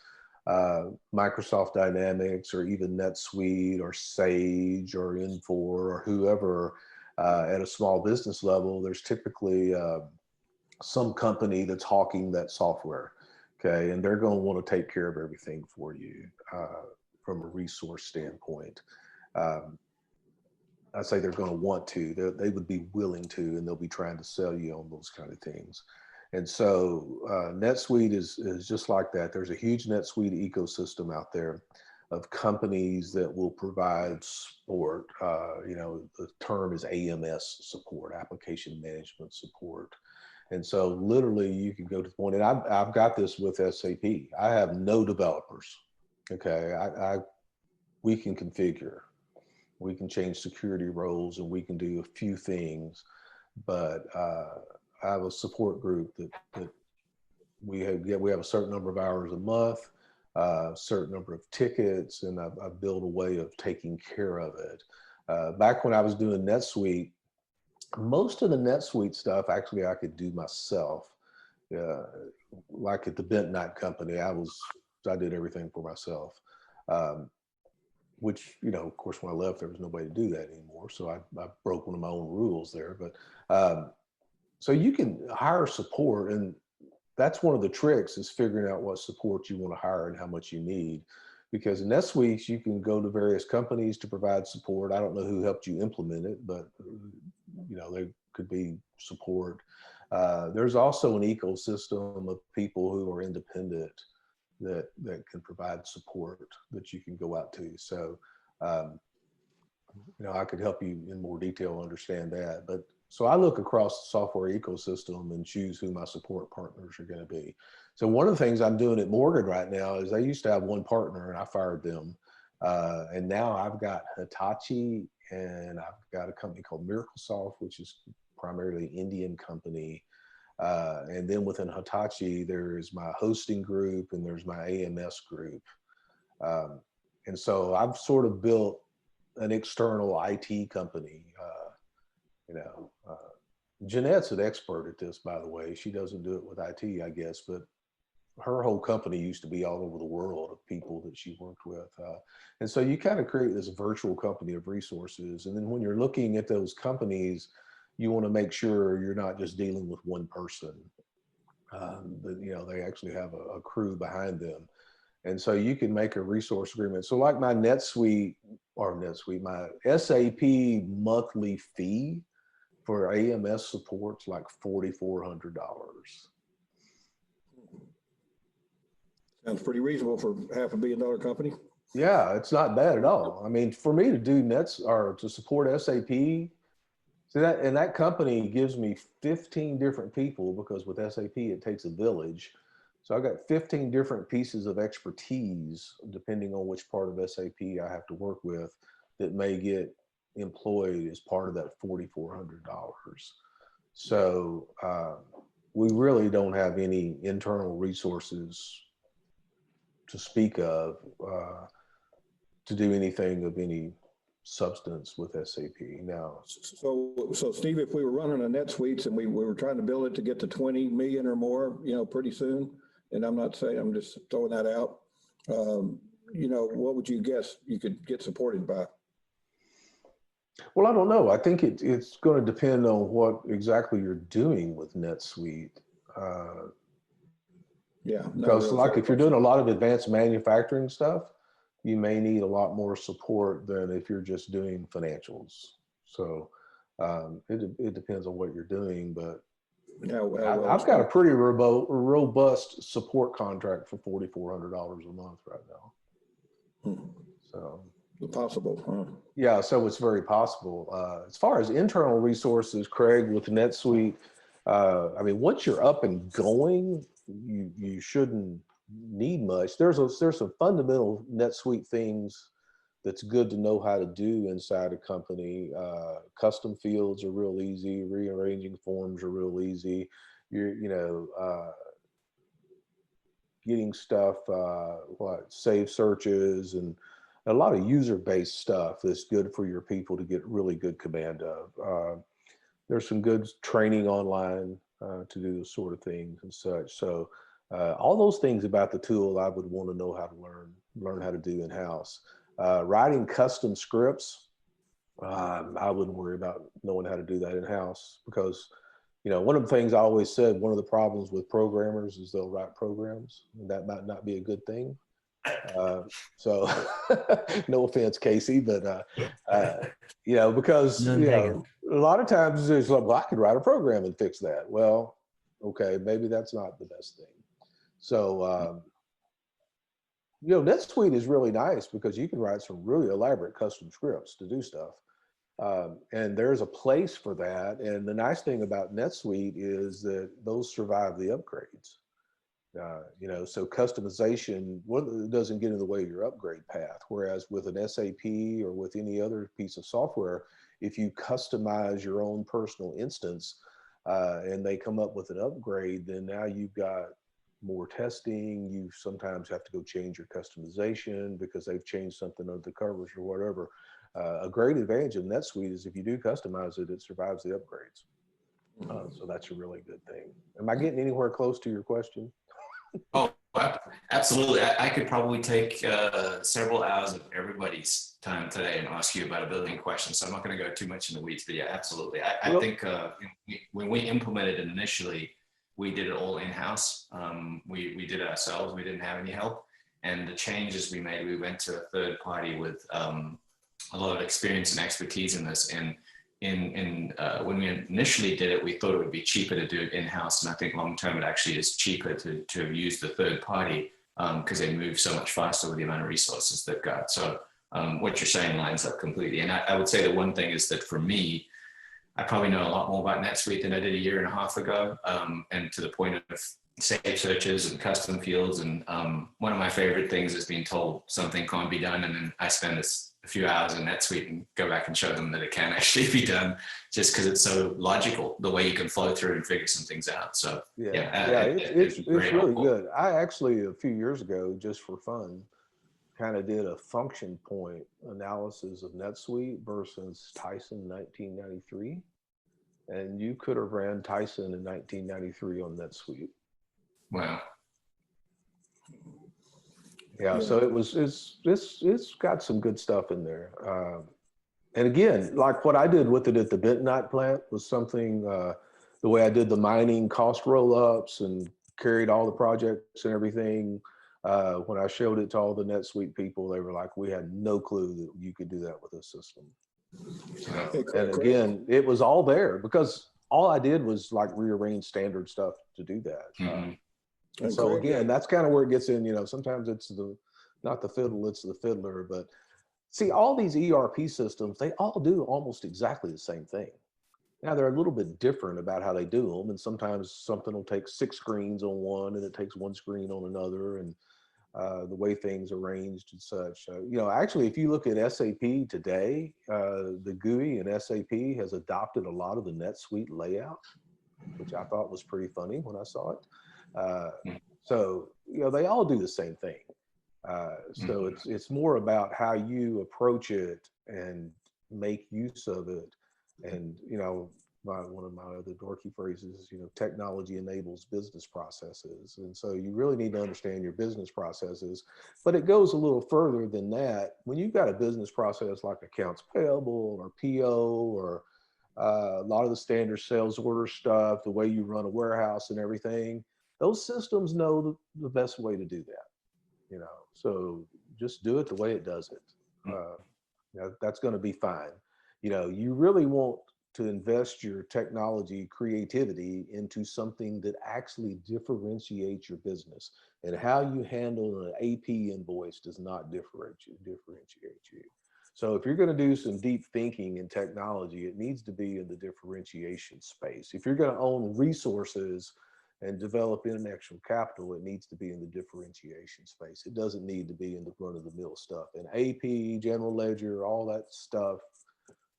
Microsoft Dynamics or even NetSuite or Sage or Infor or whoever, at a small business level, there's typically some company that's hawking that software, okay? And they're going to want to take care of everything for you from a resource standpoint. I say they're going to want to, they would be willing to, and they'll be trying to sell you on those kind of things. And so NetSuite is just like that. There's a huge NetSuite ecosystem out there of companies that will provide support. The term is AMS support, application management support. And so literally you can go to the point, and I've got this with SAP. I have no developers, okay? We can configure, we can change security roles, and we can do a few things, but I have a support group that we have a certain number of hours a month, a certain number of tickets, and I built a way of taking care of it. Back when I was doing NetSuite, most of the NetSuite stuff actually I could do myself. Like at the Bent Knight Company, I did everything for myself. Which, of course, when I left, there was nobody to do that anymore. So I broke one of my own rules there. But so you can hire support, and that's one of the tricks, is figuring out what support you want to hire and how much you need. Because in NetSuite, you can go to various companies to provide support. I don't know who helped you implement it, but there could be support. There's also an ecosystem of people who are independent that can provide support that you can go out to. So, I could help you in more detail understand that. But so I look across the software ecosystem and choose who my support partners are going to be. So one of the things I'm doing at Morgan right now is I used to have one partner and I fired them. And now I've got Hitachi, and I've got a company called MiracleSoft, which is primarily an Indian company. And then within Hitachi, there's my hosting group and there's my AMS group. And so I've sort of built an external IT company. Jeanette's an expert at this, by the way. She doesn't do it with IT, I guess, but her whole company used to be all over the world of people that she worked with. And so you kind of create this virtual company of resources. And then when you're looking at those companies, you want to make sure you're not just dealing with one person. They actually have a crew behind them. And so you can make a resource agreement. So like my my SAP monthly fee for AMS support's like $4,400. Sounds pretty reasonable for $500 million company. Yeah, it's not bad at all. I mean, for me to do Nets or to support SAP, see that, and that company gives me 15 different people because with SAP, it takes a village. So I got 15 different pieces of expertise, depending on which part of SAP I have to work with, that may get employed as part of that $4,400. So we really don't have any internal resources to speak of to do anything of any substance with SAP now. So Steve, if we were running a NetSuites and we were trying to build it to get to 20 million or more, pretty soon, and I'm not saying, I'm just throwing that out, what would you guess you could get supported by? Well, I don't know. I think it's going to depend on what exactly you're doing with NetSuite. Yeah. Because like if you're doing a lot of advanced manufacturing stuff, you may need a lot more support than if you're just doing financials. So it depends on what you're doing, but I've got a pretty robust support contract for $4,400 a month right now. So possible, huh? Yeah, so it's very possible. As far as internal resources, Craig, with NetSuite, I mean, once you're up and going, you shouldn't need much. There's some fundamental NetSuite things that's good to know how to do inside a company. Custom fields are real easy. Rearranging forms are real easy. Getting stuff, save searches and a lot of user-based stuff that's good for your people to get really good command of. There's some good training online to do those sort of things and such. So all those things about the tool I would want to know how to learn how to do in-house. Writing custom scripts, I wouldn't worry about knowing how to do that in-house because, one of the things I always said, one of the problems with programmers is they'll write programs, and that might not be a good thing. So no offense, Casey, but because a lot of times it's like, well, I could write a program and fix that. Well, okay, maybe that's not the best thing. So NetSuite is really nice because you can write some really elaborate custom scripts to do stuff. And there's a place for that. And the nice thing about NetSuite is that those survive the upgrades. So customization doesn't get in the way of your upgrade path. Whereas with an SAP or with any other piece of software, if you customize your own personal instance and they come up with an upgrade, then now you've got more testing. You sometimes have to go change your customization because they've changed something under the covers or whatever. A great advantage of NetSuite is if you do customize it, it survives the upgrades. So that's a really good thing. Am I getting anywhere close to your question? Oh, absolutely. I could probably take several hours of everybody's time today and ask you about a billion questions. So I'm not going to go too much in the weeds, but yeah, absolutely. I think when we implemented it initially, we did it all in-house. We did it ourselves. We didn't have any help. And the changes we made, we went to a third party with a lot of experience and expertise in this. And when we initially did it, we thought it would be cheaper to do it in-house. And I think long-term, it actually is cheaper to use the third party because they move so much faster with the amount of resources they've got. So what you're saying lines up completely. And I would say the one thing is that for me, I probably know a lot more about NetSuite than I did a year and a half ago. And to the point of save searches and custom fields. And one of my favorite things is being told something can't be done. And then I spend a few hours in NetSuite and go back and show them that it can actually be done just because it's so logical, the way you can flow through and figure some things out. So it's really good. I actually, a few years ago, just for fun, kind of did a function point analysis of NetSuite versus Tyson 1993. And you could have ran Tyson in 1993 on NetSuite. Wow. Yeah, so it's got some good stuff in there. And again, like what I did with it at the Bentonite plant was something, the way I did the mining cost roll-ups and carried all the projects and everything. When I showed it to all the NetSuite people, they were like, we had no clue that you could do that with this system. And again, it was all there because all I did was like rearrange standard stuff to do that. And so again, that's kind of where it gets in, sometimes it's the not the fiddle, it's the fiddler. But see, all these ERP systems, they all do almost exactly the same thing. Now they're a little bit different about how they do them. And sometimes something will take 6 screens on one and it takes 1 screen on another. And the way things are arranged and such. Actually, if you look at SAP today, the GUI in SAP has adopted a lot of the NetSuite layout, which I thought was pretty funny when I saw it. So they all do the same thing. So it's more about how you approach it and make use of it. And, one of my other dorky phrases is, technology enables business processes. And so you really need to understand your business processes, but it goes a little further than that. When you've got a business process like accounts payable or PO or a lot of the standard sales order stuff, the way you run a warehouse and everything, those systems know the best way to do that, so just do it the way it does it. That's going to be fine. You really want to invest your technology creativity into something that actually differentiates your business, and how you handle an AP invoice does not differentiate you. So if you're going to do some deep thinking in technology, it needs to be in the differentiation space. If you're going to own resources and develop intellectual capital, it needs to be in the differentiation space. It doesn't need to be in the run of the mill stuff. And AP, general ledger, all that stuff,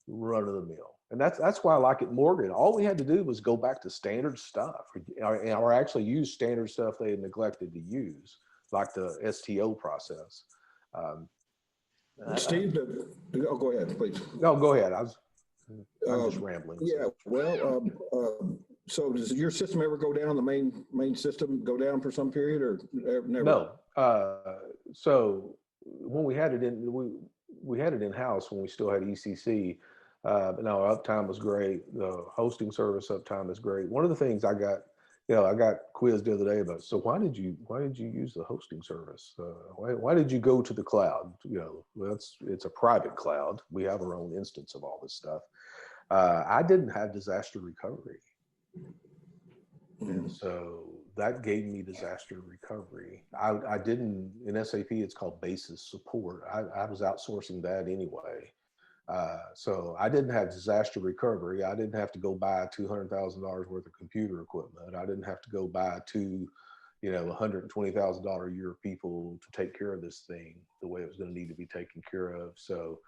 run of the mill. And that's why I like it Morgan. All we had to do was go back to standard stuff, or actually use standard stuff they had neglected to use, like the STO process. Steve, go ahead, please. No, go ahead. I'm just rambling. Yeah, well, so does your system ever go down, the main system go down for some period, or never? No. So when we had it we had it in-house when we still had ECC. But no, uptime was great. The hosting service uptime is great. One of the things I got quizzed the other day about, so why did you use the hosting service? Why did you go to the cloud? It's a private cloud. We have our own instance of all this stuff. I didn't have disaster recovery. And so that gave me disaster recovery. I didn't, in SAP, it's called basis support. I was outsourcing that anyway. So I didn't have disaster recovery. I didn't have to go buy $200,000 worth of computer equipment. I didn't have to go buy $120,000 a year people to take care of this thing the way it was going to need to be taken care of. So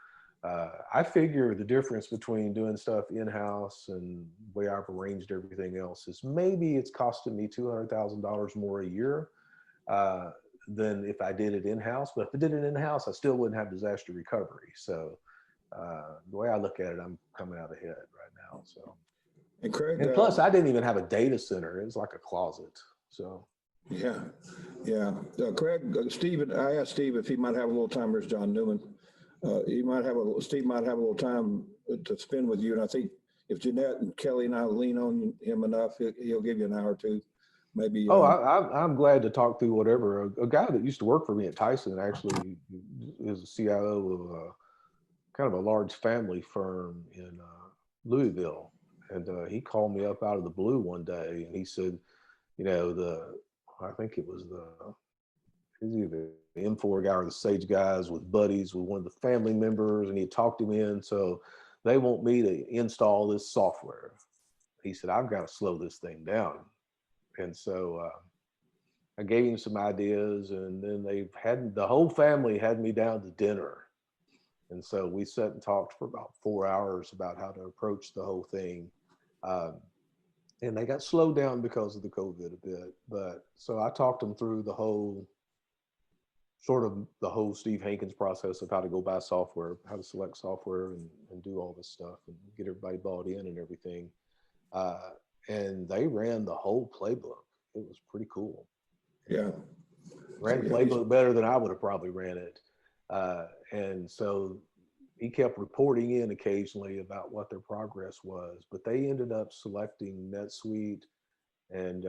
I figure the difference between doing stuff in-house and the way I've arranged everything else is maybe it's costing me $200,000 more a year than if I did it in-house. But if I did it in-house, I still wouldn't have disaster recovery. So the way I look at it, I'm coming out ahead right now. So, and Craig, and plus I didn't even have a data center. It was like a closet. So yeah. Craig, Steve, I asked Steve if he might have a little time. There's John Newman. Steve might have a little time to spend with you. And I think if Jeanette and Kelly and I lean on him enough, he'll give you an hour or two, maybe. I'm glad to talk through whatever. A guy that used to work for me at Tyson actually is a CIO of kind of a large family firm in Louisville. And he called me up out of the blue one day and he said, I think it was either the M4 guy or the Sage guys with buddies with one of the family members, and he talked him in. So they want me to install this software. He said, I've got to slow this thing down. And so I gave him some ideas, and then the whole family had me down to dinner. And so we sat and talked for about 4 hours about how to approach the whole thing. And they got slowed down because of the COVID a bit. But so I talked them through the whole Steve Hankins process of how to go buy software, how to select software and do all this stuff and get everybody bought in and everything. And they ran the whole playbook. It was pretty cool. Yeah. Ran the playbook better than I would have probably ran it. And so he kept reporting in occasionally about what their progress was, but they ended up selecting NetSuite, and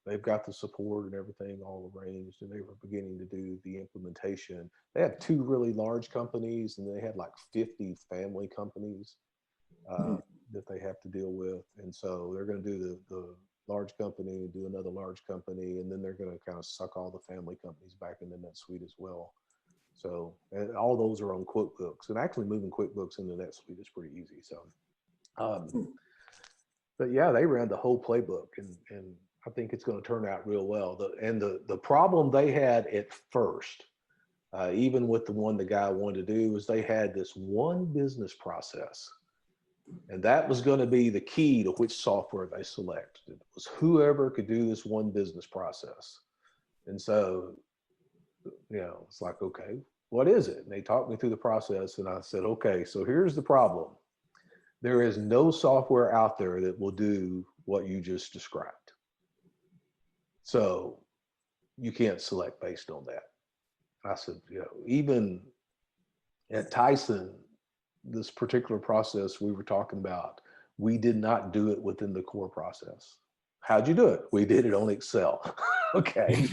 they've got the support and everything all arranged, and they were beginning to do the implementation. They have 2 really large companies, and they had like 50 family companies that they have to deal with. And so they're going to do the large company, do another large company, and then they're going to kind of suck all the family companies back into NetSuite as well. So, and all those are on QuickBooks, and actually moving QuickBooks into NetSuite is pretty easy. So, but yeah, they ran the whole playbook, and I think it's going to turn out real well. The problem they had at first, even with the one the guy wanted to do, was they had this one business process, and that was going to be the key to which software they selected. It was whoever could do this one business process. And so, it's like, okay, what is it? And they talked me through the process, and I said, okay, so here's the problem. There is no software out there that will do what you just described. So you can't select based on that. I said, even at Tyson, this particular process we were talking about, we did not do it within the core process. How'd you do it? We did it on Excel. Okay.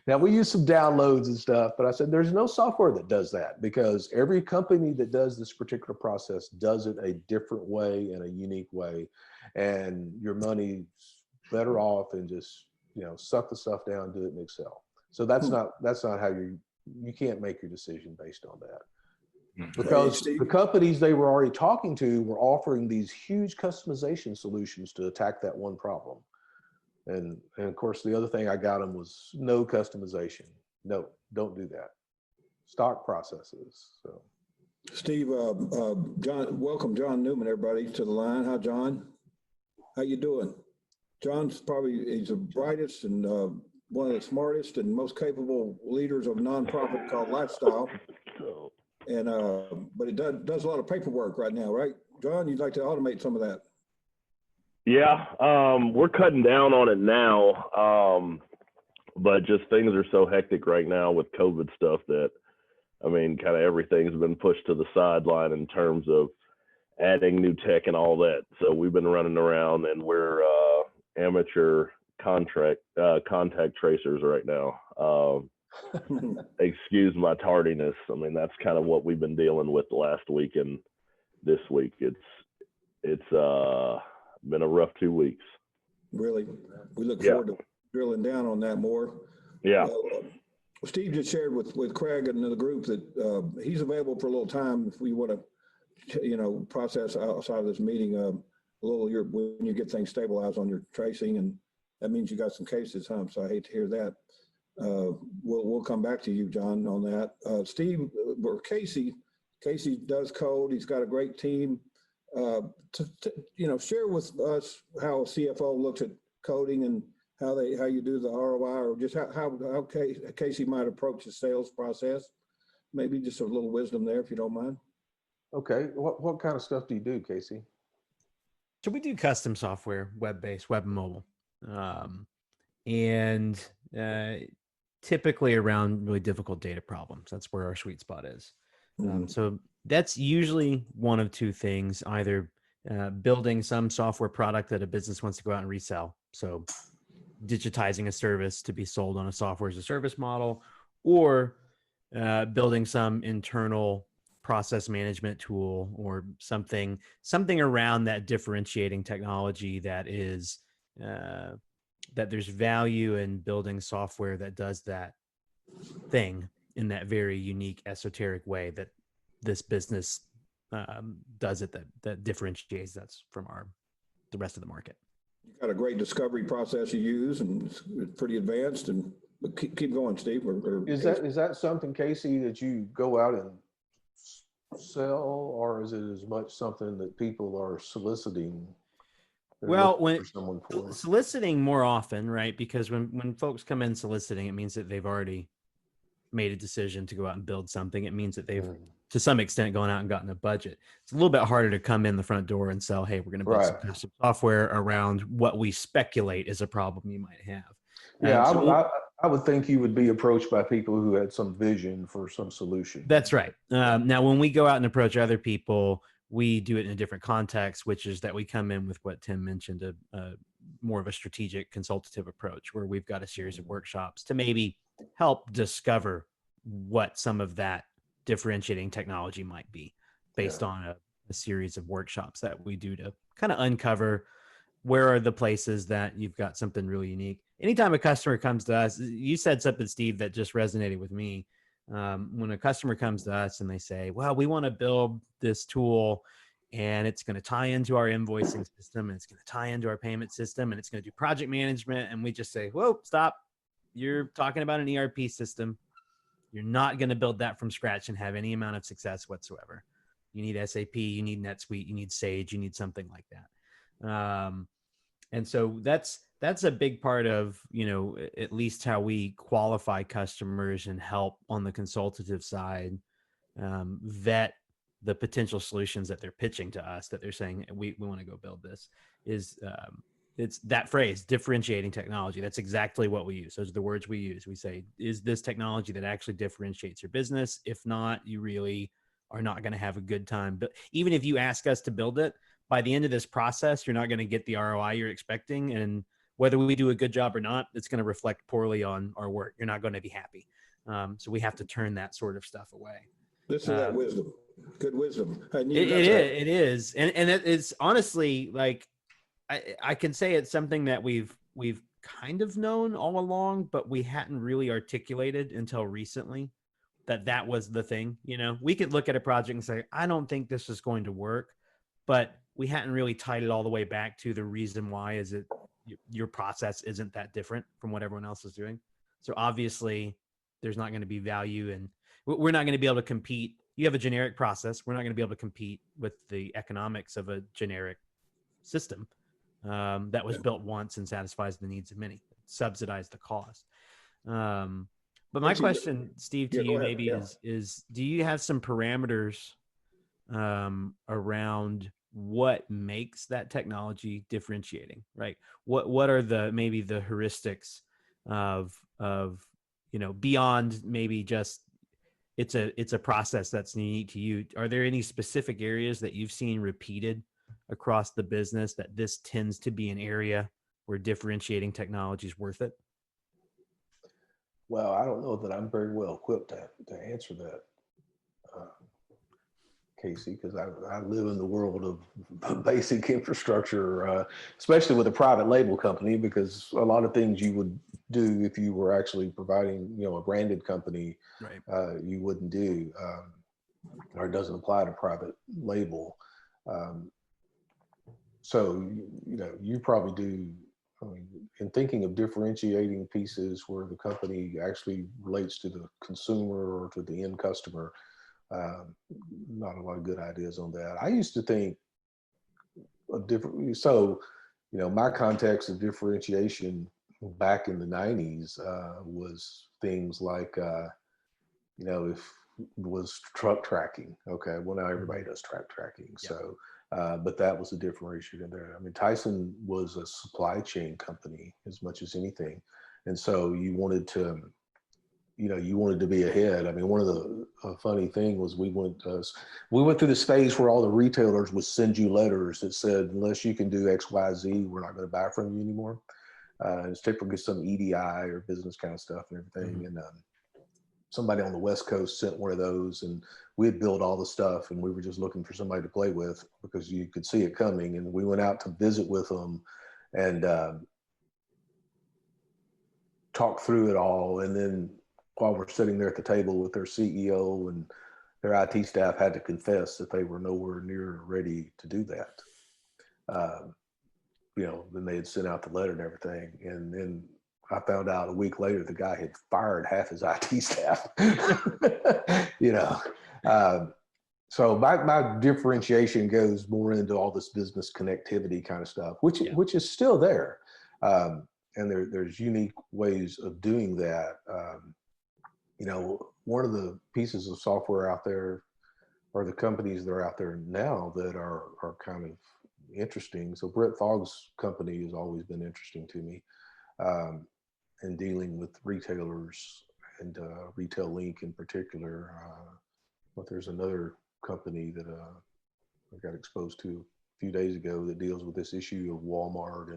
Now we use some downloads and stuff, but I said, there's no software that does that, because every company that does this particular process does it a different way and a unique way. And your money's better off and just, suck the stuff down, do it in Excel. So that's not how you can't make your decision based on that. Because the companies they were already talking to were offering these huge customization solutions to attack that one problem. And of course, the other thing I got them was no customization. No, don't do that. Stock processes. So, Steve, John, welcome John Newman, everybody, to the line. Hi, John. How you doing? John's he's the brightest and one of the smartest and most capable leaders of a nonprofit called Lifestyle. And but it does a lot of paperwork right now, right? John, you'd like to automate some of that. Yeah, we're cutting down on it now, but just things are so hectic right now with COVID stuff that, kind of everything's been pushed to the sideline in terms of adding new tech and all that. So we've been running around, and we're amateur contact tracers right now. Excuse my tardiness. That's kind of what we've been dealing with the last week and this week. It's been a rough 2 weeks. Really? We look forward to drilling down on that more. Yeah. Steve just shared with Craig and the group that he's available for a little time if we want to, process outside of this meeting a little when you get things stabilized on your tracing, and that means you got some cases, huh? So I hate to hear that. We'll come back to you, John, on that. Steve or Casey does code. He's got a great team. Share with us how a CFO looks at coding and how you do the ROI, or just how Casey might approach the sales process. Maybe just a little wisdom there, if you don't mind. okay. What kind of stuff do you do, Casey? So we do custom software, web-based, web and mobile, and typically around really difficult data problems. That's where our sweet spot is. So that's usually one of two things: either building some software product that a business wants to go out and resell, so digitizing a service to be sold on a software as a service model, or building some internal process management tool or something around that differentiating technology that is that there's value in building software that does that thing in that very unique esoteric way that this business does it, that differentiates us from the rest of the market. You got a great discovery process you use, and it's pretty advanced. And keep going, Steve. Is that something, Casey, that you go out and sell, or is it as much something that people are soliciting? Well, when soliciting more often, right? Because when folks come in soliciting, it means that they've already made a decision to go out and build something. It means that they've, to some extent, gone out and gotten a budget. It's a little bit harder to come in the front door and sell, hey, we're going to build some custom software around what we speculate is a problem you might have. Yeah, I would think you would be approached by people who had some vision for some solution. That's right. Now, when we go out and approach other people, we do it in a different context, which is that we come in with what Tim mentioned, a more of a strategic consultative approach, where we've got a series of workshops to maybe help discover what some of that differentiating technology might be based on a series of workshops that we do to kind of uncover where are the places that you've got something really unique. Anytime a customer comes to us, you said something, Steve, that just resonated with me. When a customer comes to us and they say, well, we want to build this tool and it's going to tie into our invoicing system and it's going to tie into our payment system and it's going to do project management. And we just say, whoa, stop. You're talking about an ERP system. You're not going to build that from scratch and have any amount of success whatsoever. You need SAP, you need NetSuite, you need Sage, you need something like that. And so that's a big part of, at least how we qualify customers and help on the consultative side, vet the potential solutions that they're pitching to us, that they're saying, we want to go build this, is it's that phrase, differentiating technology. That's exactly what we use. Those are the words we use. We say, is this technology that actually differentiates your business? If not, you really are not going to have a good time. But even if you ask us to build it, by the end of this process, you're not going to get the ROI you're expecting. And whether we do a good job or not, it's going to reflect poorly on our work. You're not going to be happy. So we have to turn that sort of stuff away. Listen to that wisdom. Good wisdom. It is. And it's honestly, like, I can say it's something that we've kind of known all along, but we hadn't really articulated until recently that was the thing. We could look at a project and say, I don't think this is going to work, but we hadn't really tied it all the way back to the reason why is it your process isn't that different from what everyone else is doing. So obviously there's not going to be value, and we're not going to be able to compete. You have a generic process. We're not going to be able to compete with the economics of a generic system that was built once and satisfies the needs of many, subsidize the cost. But my question, Steve, to you maybe is, do you have some parameters around what makes that technology differentiating, right? What are maybe the heuristics of beyond maybe just it's a process that's unique to you? Are there any specific areas that you've seen repeated across the business that this tends to be an area where differentiating technology is worth it? Well, I don't know that I'm very well equipped to answer that, Casey, because I live in the world of basic infrastructure, especially with a private label company, because a lot of things you would do if you were actually providing, a branded company, right, you wouldn't do, or it doesn't apply to private label. So, you probably do. I mean, in thinking of differentiating pieces where the company actually relates to the consumer or to the end customer, not a lot of good ideas on that. I used to think of different. So, my context of differentiation back in the 90s was things like, if it was truck tracking. Okay, well now everybody does truck tracking. Yeah. So. But that was a differentiator there. I mean, Tyson was a supply chain company as much as anything. And so you wanted to be ahead. I mean, one of the funny thing was we went through this phase where all the retailers would send you letters that said, unless you can do X, Y, Z, we're not going to buy from you anymore. It's typically some EDI or business kind of stuff and everything. Mm-hmm. And somebody on the West Coast sent one of those, and we had built all the stuff, and we were just looking for somebody to play with because you could see it coming. And we went out to visit with them and talk through it all. And then while we're sitting there at the table with their CEO and their IT staff had to confess that they were nowhere near ready to do that. Then they had sent out the letter and everything. And then I found out a week later, the guy had fired half his IT staff, So my differentiation goes more into all this business connectivity kind of stuff, which is still there. And there's unique ways of doing that. One of the pieces of software out there are the companies that are out there now that are kind of interesting. So Britt Fogg's company has always been interesting to me. And dealing with retailers and Retail Link in particular. But there's another company that I got exposed to a few days ago that deals with this issue of Walmart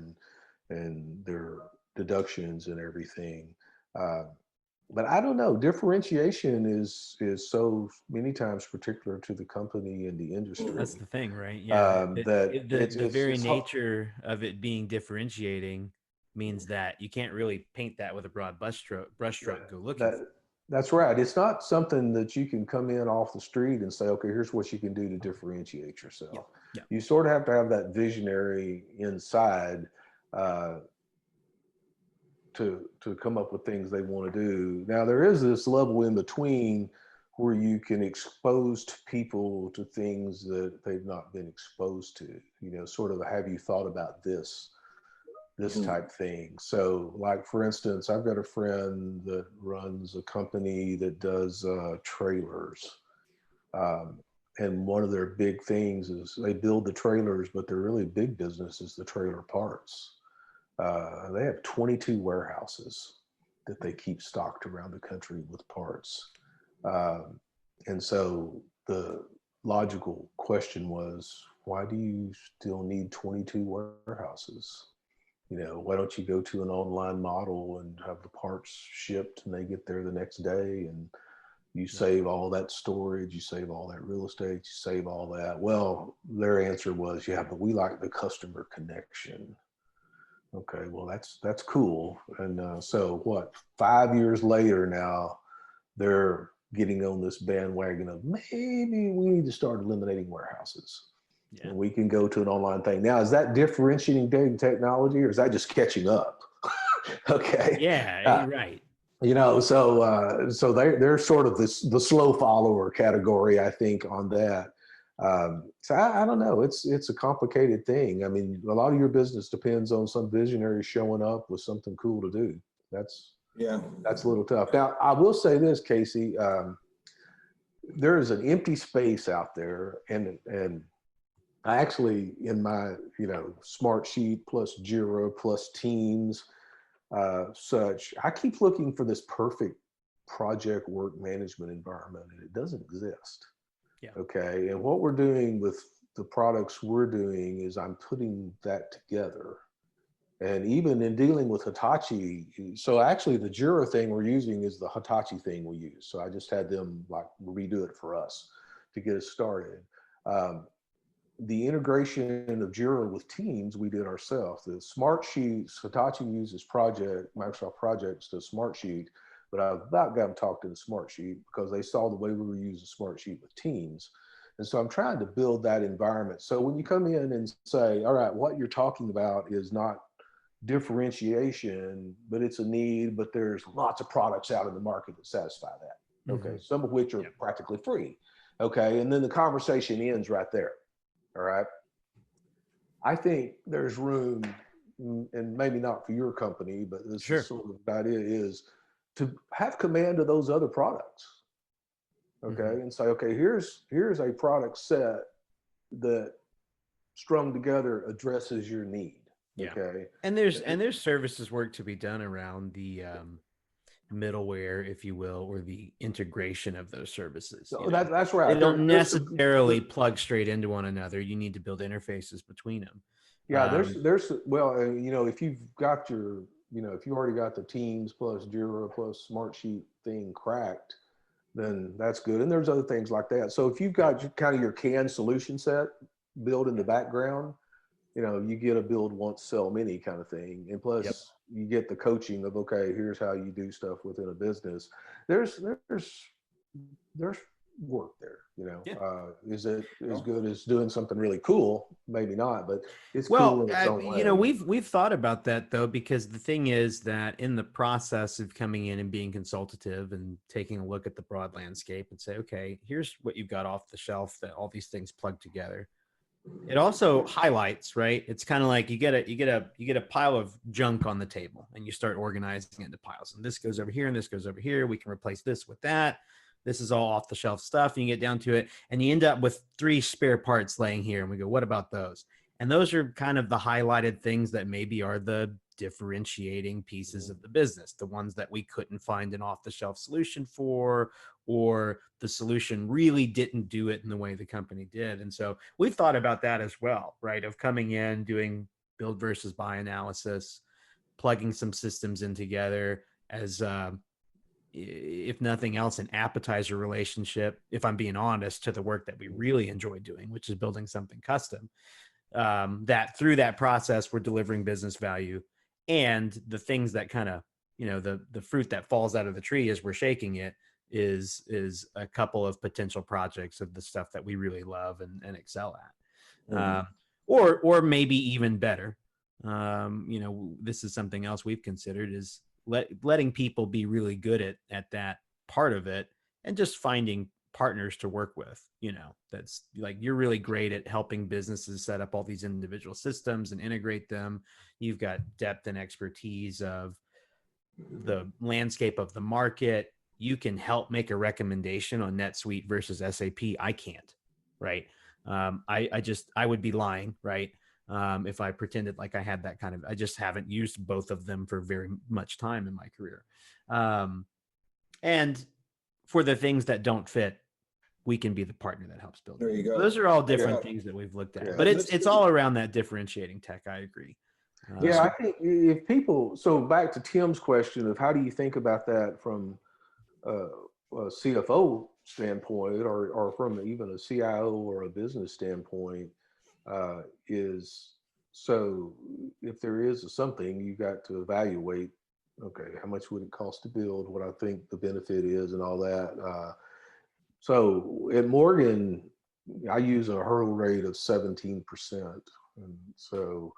and their deductions and everything. But I don't know, differentiation is so many times particular to the company and the industry. That's the thing, right? Yeah. The very nature of it being differentiating means that you can't really paint that with a broad brushstroke. Go look. That's right. It's not something that you can come in off the street and say, okay, here's what you can do to differentiate yourself. Yeah. Yeah. You sort of have to have that visionary inside to come up with things they want to do. Now, there is this level in between where you can expose to people to things that they've not been exposed to, sort of, have you thought about this type thing. So, like, for instance, I've got a friend that runs a company that does trailers. And one of their big things is they build the trailers, but their really big business is the trailer parts. They have 22 warehouses that they keep stocked around the country with parts. And so the logical question was, why do you still need 22 warehouses? Why don't you go to an online model and have the parts shipped and they get there the next day, and you save all that storage, you save all that real estate, you save all that. Well, their answer was, yeah, but we like the customer connection. Okay, well, that's cool. And so what, 5 years later now, they're getting on this bandwagon of maybe we need to start eliminating warehouses. Yeah. And we can go to an online thing. Now, is that differentiating technology, or is that just catching up? Okay. Yeah, right. So they're sort of the slow follower category, I think, on that. So I don't know. It's a complicated thing. I mean, a lot of your business depends on some visionary showing up with something cool to do. That's a little tough. Now, I will say this, Casey. There is an empty space out there, and I actually, in my Smartsheet plus Jira plus Teams, such, I keep looking for this perfect project work management environment, and it doesn't exist. Yeah. Okay. And what we're doing with the products we're doing is I'm putting that together. And even in dealing with Hitachi, so actually the Jira thing we're using is the Hitachi thing we use. So I just had them like redo it for us to get us started. The integration of Jira with Teams, we did ourselves. The Smartsheets, Hitachi uses Microsoft Projects to Smartsheet, but I've about got them talked into Smartsheet because they saw the way we were using Smartsheet with Teams. And so I'm trying to build that environment. So when you come in and say, all right, what you're talking about is not differentiation, but it's a need, but there's lots of products out in the market that satisfy that. Okay. Mm-hmm. Some of which are practically free. Okay. And then the conversation ends right there. All right. I think there's room, and maybe not for your company, but this is sort of the idea is to have command of those other products. Okay. Mm-hmm. And say, okay, here's a product set that strung together addresses your need. Yeah. Okay. And there's services work to be done around the middleware, if you will, or the integration of those services. So that's right. They don't necessarily plug straight into one another. You need to build interfaces between them. Yeah, there's well, if you've got your, if you already got the Teams plus Jira plus Smartsheet thing cracked, then that's good. And there's other things like that. So if you've got kind of your canned solution set built in the background, you get a build once, sell many kind of thing. And plus you get the coaching of, okay, here's how you do stuff within a business. There's work there, is it as good as doing something really cool? Maybe not, but it's cool in its own way. We've thought about that though, because the thing is that in the process of coming in and being consultative and taking a look at the broad landscape and say, okay, here's what you've got off the shelf that all these things plug together. It also highlights, right? It's kind of like you get a pile of junk on the table and you start organizing it into piles. And this goes over here and this goes over here. We can replace this with that. This is all off the shelf stuff. And you get down to it and you end up with 3 spare parts laying here. And we go, what about those? And those are kind of the highlighted things that maybe are the differentiating pieces of the business, the ones that we couldn't find an off-the-shelf solution for, or the solution really didn't do it in the way the company did. And so we've thought about that as well, right? Of coming in, doing build versus buy analysis, plugging some systems in together as, if nothing else, an appetizer relationship, if I'm being honest, to the work that we really enjoy doing, which is building something custom. That through that process, we're delivering business value, and the things that kind of the fruit that falls out of the tree as we're shaking it is a couple of potential projects of the stuff that we really love and excel at. Or maybe even better. This is something else we've considered is letting people be really good at that part of it and just finding partners to work with. That's like, you're really great at helping businesses set up all these individual systems and integrate them. You've got depth and expertise of the landscape of the market. You can help make a recommendation on NetSuite versus SAP. I can't, right? I would be lying, right? If I pretended like I had that kind of, I just haven't used both of them for very much time in my career. And for the things that don't fit, we can be the partner that helps build. There you go. So those are all different things that we've looked at, but it's all around that differentiating tech. I agree. I think if people, so back to Tim's question of how do you think about that from a CFO standpoint or from even a CIO or a business standpoint, is, so if there is something, you got to evaluate, okay, how much would it cost to build, what I think the benefit is and all that. So at Morgan, I use a hurdle rate of 17%. And so,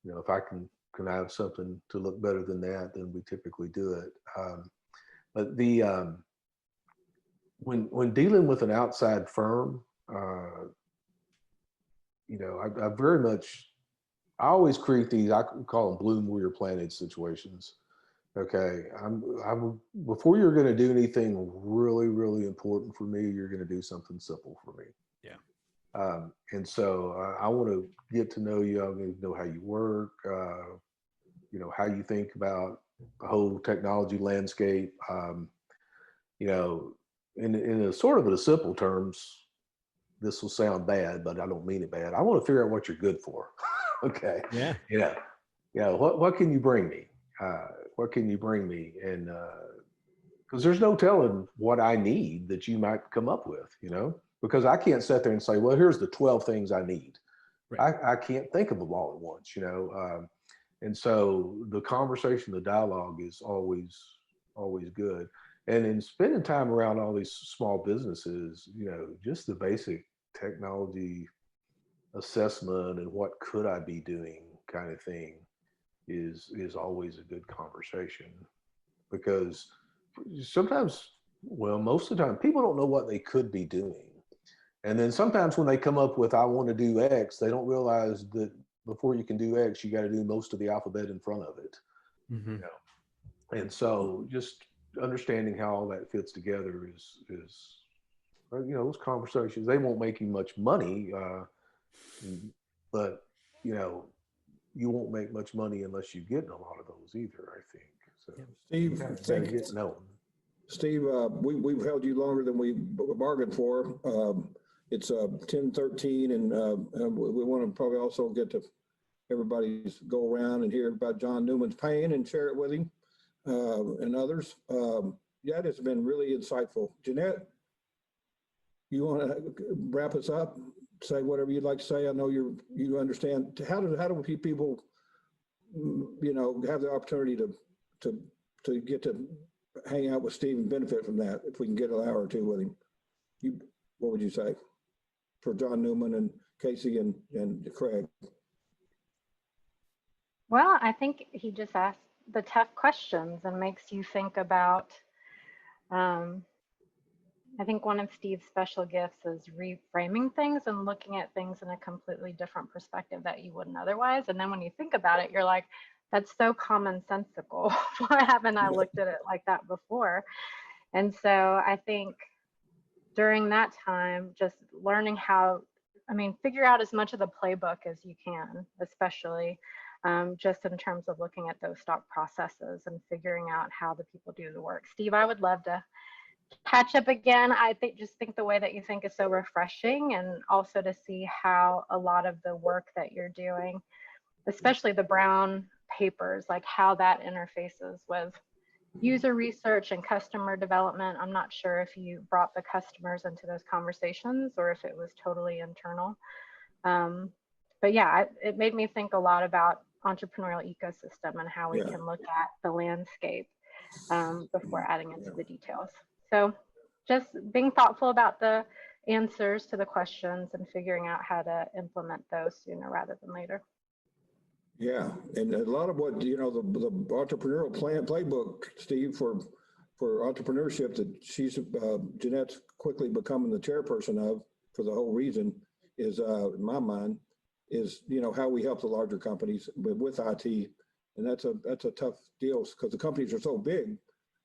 if I can have something to look better than that, then we typically do it. But when dealing with an outside firm, I very much, I always create these, I call them bloom where you're planted situations. Okay, I'm before you're going to do anything really, really important for me, you're going to do something simple for me. Yeah. And so I want to get to know you. I want to know how you work, how you think about the whole technology landscape. In a sort of a simple terms, this will sound bad, but I don't mean it bad. I want to figure out what you're good for. Okay. Yeah. What can you bring me? What can you bring me? And because there's no telling what I need that you might come up with, because I can't sit there and say, well, here's the 12 things I need. Right. I can't think of them all at once, and so the conversation, the dialogue is always good. And in spending time around all these small businesses, just the basic technology assessment and what could I be doing kind of thing is always a good conversation, because sometimes, well, most of the time people don't know what they could be doing. And then sometimes when they come up with, I want to do X, they don't realize that before you can do X, you got to do most of the alphabet in front of it. Mm-hmm. And so just understanding how all that fits together is those conversations, they won't make you much money, but you won't make much money unless you get in a lot of those either, I think. So Steve, Steve, we've held you longer than we bargained for. It's 10:13, and we want to probably also get to everybody's go around and hear about John Newman's pain and share it with him and others. That has been really insightful. Jeanette, you want to wrap us up? Say whatever you'd like to say. I know you understand. How do people, have the opportunity to get to hang out with Steve and benefit from that? If we can get an hour or two with him, what would you say for John Newman and Casey and Craig? Well, I think he just asked the tough questions and makes you think about, I think one of Steve's special gifts is reframing things and looking at things in a completely different perspective that you wouldn't otherwise. And then when you think about it, you're like, that's so commonsensical. Why haven't I looked at it like that before? And so I think during that time, just learning figure out as much of the playbook as you can, especially just in terms of looking at those stock processes and figuring out how the people do the work. Steve, I would love to catch up again. I think the way that you think is so refreshing, and also to see how a lot of the work that you're doing, especially the brown papers, like how that interfaces with user research and customer development. I'm not sure if you brought the customers into those conversations or if it was totally internal. But yeah, it made me think a lot about entrepreneurial ecosystem and how we can look at the landscape. before adding into the details. So just being thoughtful about the answers to the questions and figuring out how to implement those sooner rather than later. Yeah, and a lot of what, you know, the entrepreneurial playbook, Steve, for entrepreneurship that Jeanette's quickly becoming the chairperson of, for the whole reason, is in my mind, is, you know, how we help the larger companies with IT, and that's a tough deal because the companies are so big.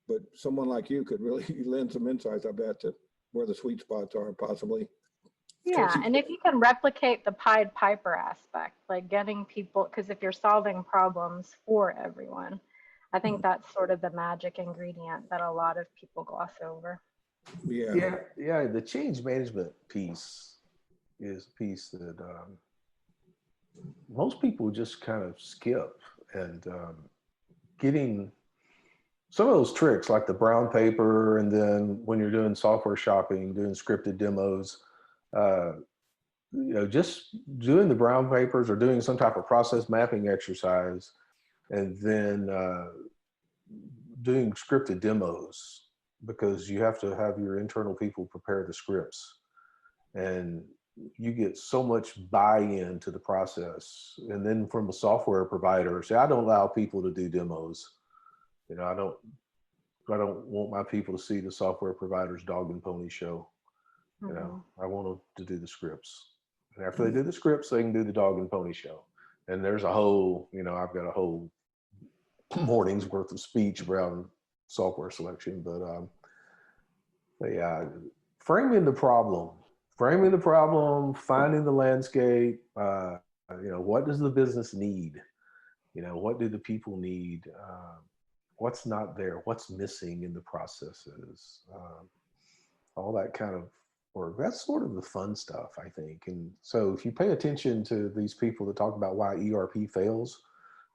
But someone like you could really lend some insights, I bet, to where the sweet spots are possibly. Yeah, and if you can replicate the Pied Piper aspect, like getting people, because if you're solving problems for everyone, I think that's sort of the magic ingredient that a lot of people gloss over. Yeah. The change management piece is a piece that most people just kind of skip, and getting some of those tricks like the brown paper, and then when you're doing software shopping, doing scripted demos, you know, just doing the brown papers or doing some type of process mapping exercise, and then doing scripted demos, because you have to have your internal people prepare the scripts, and you get so much buy-in to the process. And then from a software provider, I don't allow people to do demos. You know, I don't want my people to see the software provider's dog and pony show. You know, I want them to do the scripts. And after they do the scripts, they can do the dog and pony show. And there's a whole, you know, I've got a whole morning's worth of speech around software selection. But yeah, framing the problem, finding the landscape, you know, what does the business need? You know, what do the people need? What's not there? What's missing in the processes? All that kind of work. That's sort of the fun stuff, I think. And so if you pay attention to these people that talk about why ERP fails,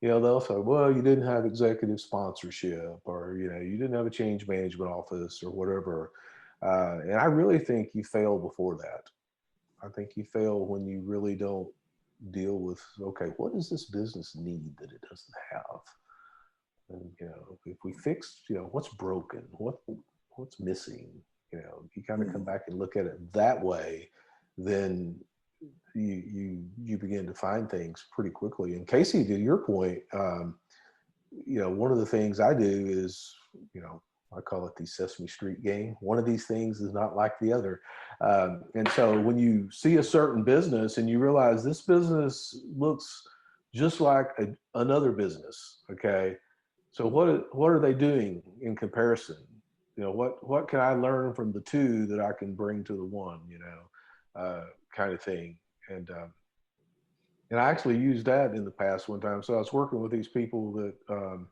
you know, they'll say, well, you didn't have executive sponsorship, or, you know, you didn't have a change management office or whatever. And I really think you fail before that. I think you fail when you really don't deal with, okay, what does this business need that it doesn't have? And, you know, if we fix, you know, what's broken, what's missing, you know, you kind of come back and look at it that way, then you begin to find things pretty quickly. And Casey, to your point, you know, one of the things I do is, you know, I call it the Sesame Street game. One of these things is not like the other. And so when you see a certain business and you realize this business looks just like another business, okay, so what are they doing in comparison? You know, what can I learn from the two that I can bring to the one, you know, kind of thing. And I actually used that in the past one time. So I was working with these people that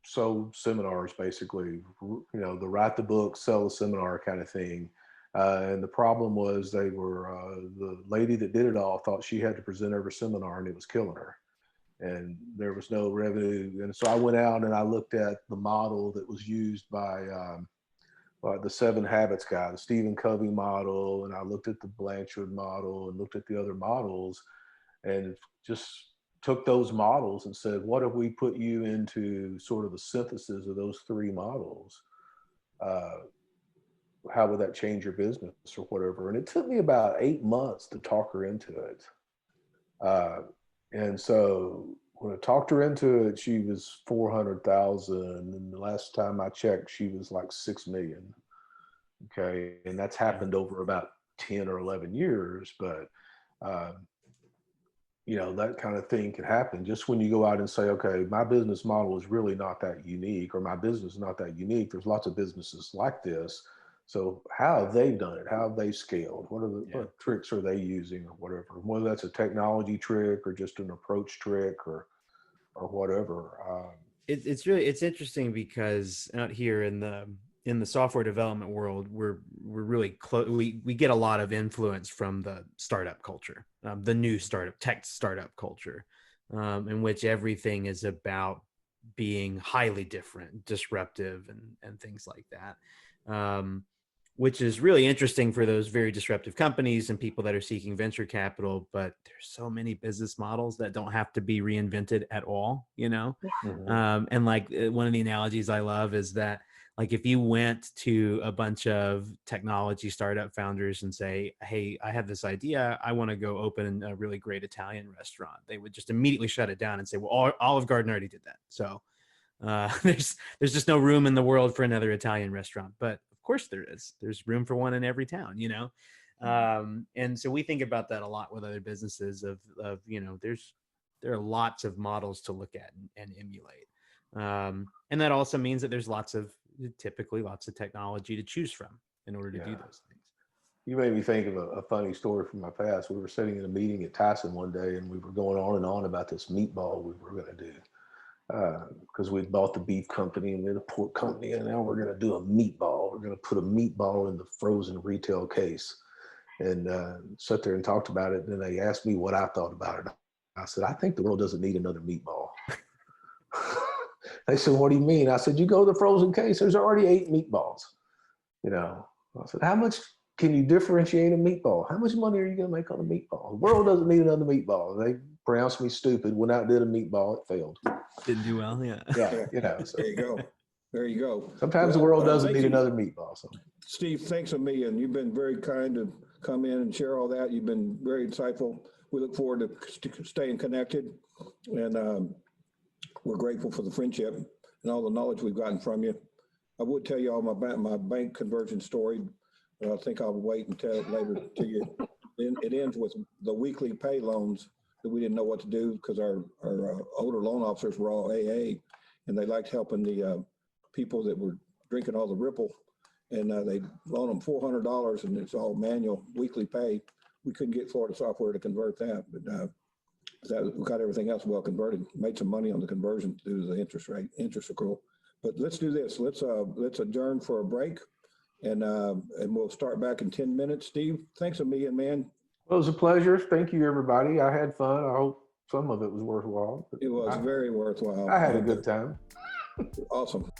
sold seminars, basically, you know, the write the book, sell the seminar kind of thing. And the problem was they were, the lady that did it all thought she had to present every seminar and it was killing her. And there was no revenue. And so I went out and I looked at the model that was used by the 7 Habits guy, the Stephen Covey model. And I looked at the Blanchard model and looked at the other models and just took those models and said, what if we put you into sort of the synthesis of those 3 models? How would that change your business or whatever? And it took me about 8 months to talk her into it. And so when I talked her into it, she was 400,000. And the last time I checked, she was like 6 million. Okay. And that's happened over about 10 or 11 years. But, you know, that kind of thing can happen just when you go out and say, okay, my business model is really not that unique, or my business is not that unique. There's lots of businesses like this. So how have they done it? How have they scaled? What tricks are they using or whatever? Whether that's a technology trick or just an approach trick or whatever. It's interesting because out here in the software development world, we're really close. We get a lot of influence from the startup culture, the new tech startup culture, in which everything is about being highly different, disruptive, and things like that. which is really interesting for those very disruptive companies and people that are seeking venture capital. But there's so many business models that don't have to be reinvented at all, you know? And like one of the analogies I love is that, like, if you went to a bunch of technology startup founders and say, hey, I have this idea, I want to go open a really great Italian restaurant, they would just immediately shut it down and say, well, Olive Garden already did that. So there's just no room in the world for another Italian restaurant. But of course there's room for one in every town, you know? And so we think about that a lot with other businesses of you know, there are lots of models to look at and emulate. And that also means that there's typically lots of technology to choose from in order to do those things. You made me think of a funny story from my past. We were sitting in a meeting at Tyson one day, and we were going on and on about this meatball we were going to do. Because we'd bought the beef company and then the pork company, and now we're going to do a meatball. We're going to put a meatball in the frozen retail case, and sat there and talked about it. And then they asked me what I thought about it. I said, I think the world doesn't need another meatball. They said, what do you mean? I said, you go to the frozen case, there's already 8 meatballs. You know, I said, how much can you differentiate a meatball? How much money are you going to make on a meatball? The world doesn't need another meatball. They pronounced me stupid. Went out and did a meatball. It failed. Didn't do well. Yeah. Yeah. You know, so There you go. There you go. sometimes the world doesn't need another meatball. So Steve, thanks a million. You've been very kind to come in and share all that. You've been very insightful. We look forward to staying connected, and we're grateful for the friendship and all the knowledge we've gotten from you. I would tell you all my bank conversion story, but I think I'll wait and tell it later to you. It ends with the weekly pay loans that we didn't know what to do because our older loan officers were all AA, and they liked helping the people that were drinking all the Ripple, and they loan them $400, and it's all manual weekly pay. We couldn't get Florida software to convert that, but we got everything else well converted. Made some money on the conversion due to the interest accrual. But let's do this. Let's adjourn for a break, and we'll start back in 10 minutes. Steve, thanks a million, man. well, it was a pleasure. Thank you, everybody. I had fun. I hope some of it was worthwhile. It was very worthwhile. I had a good time. Awesome.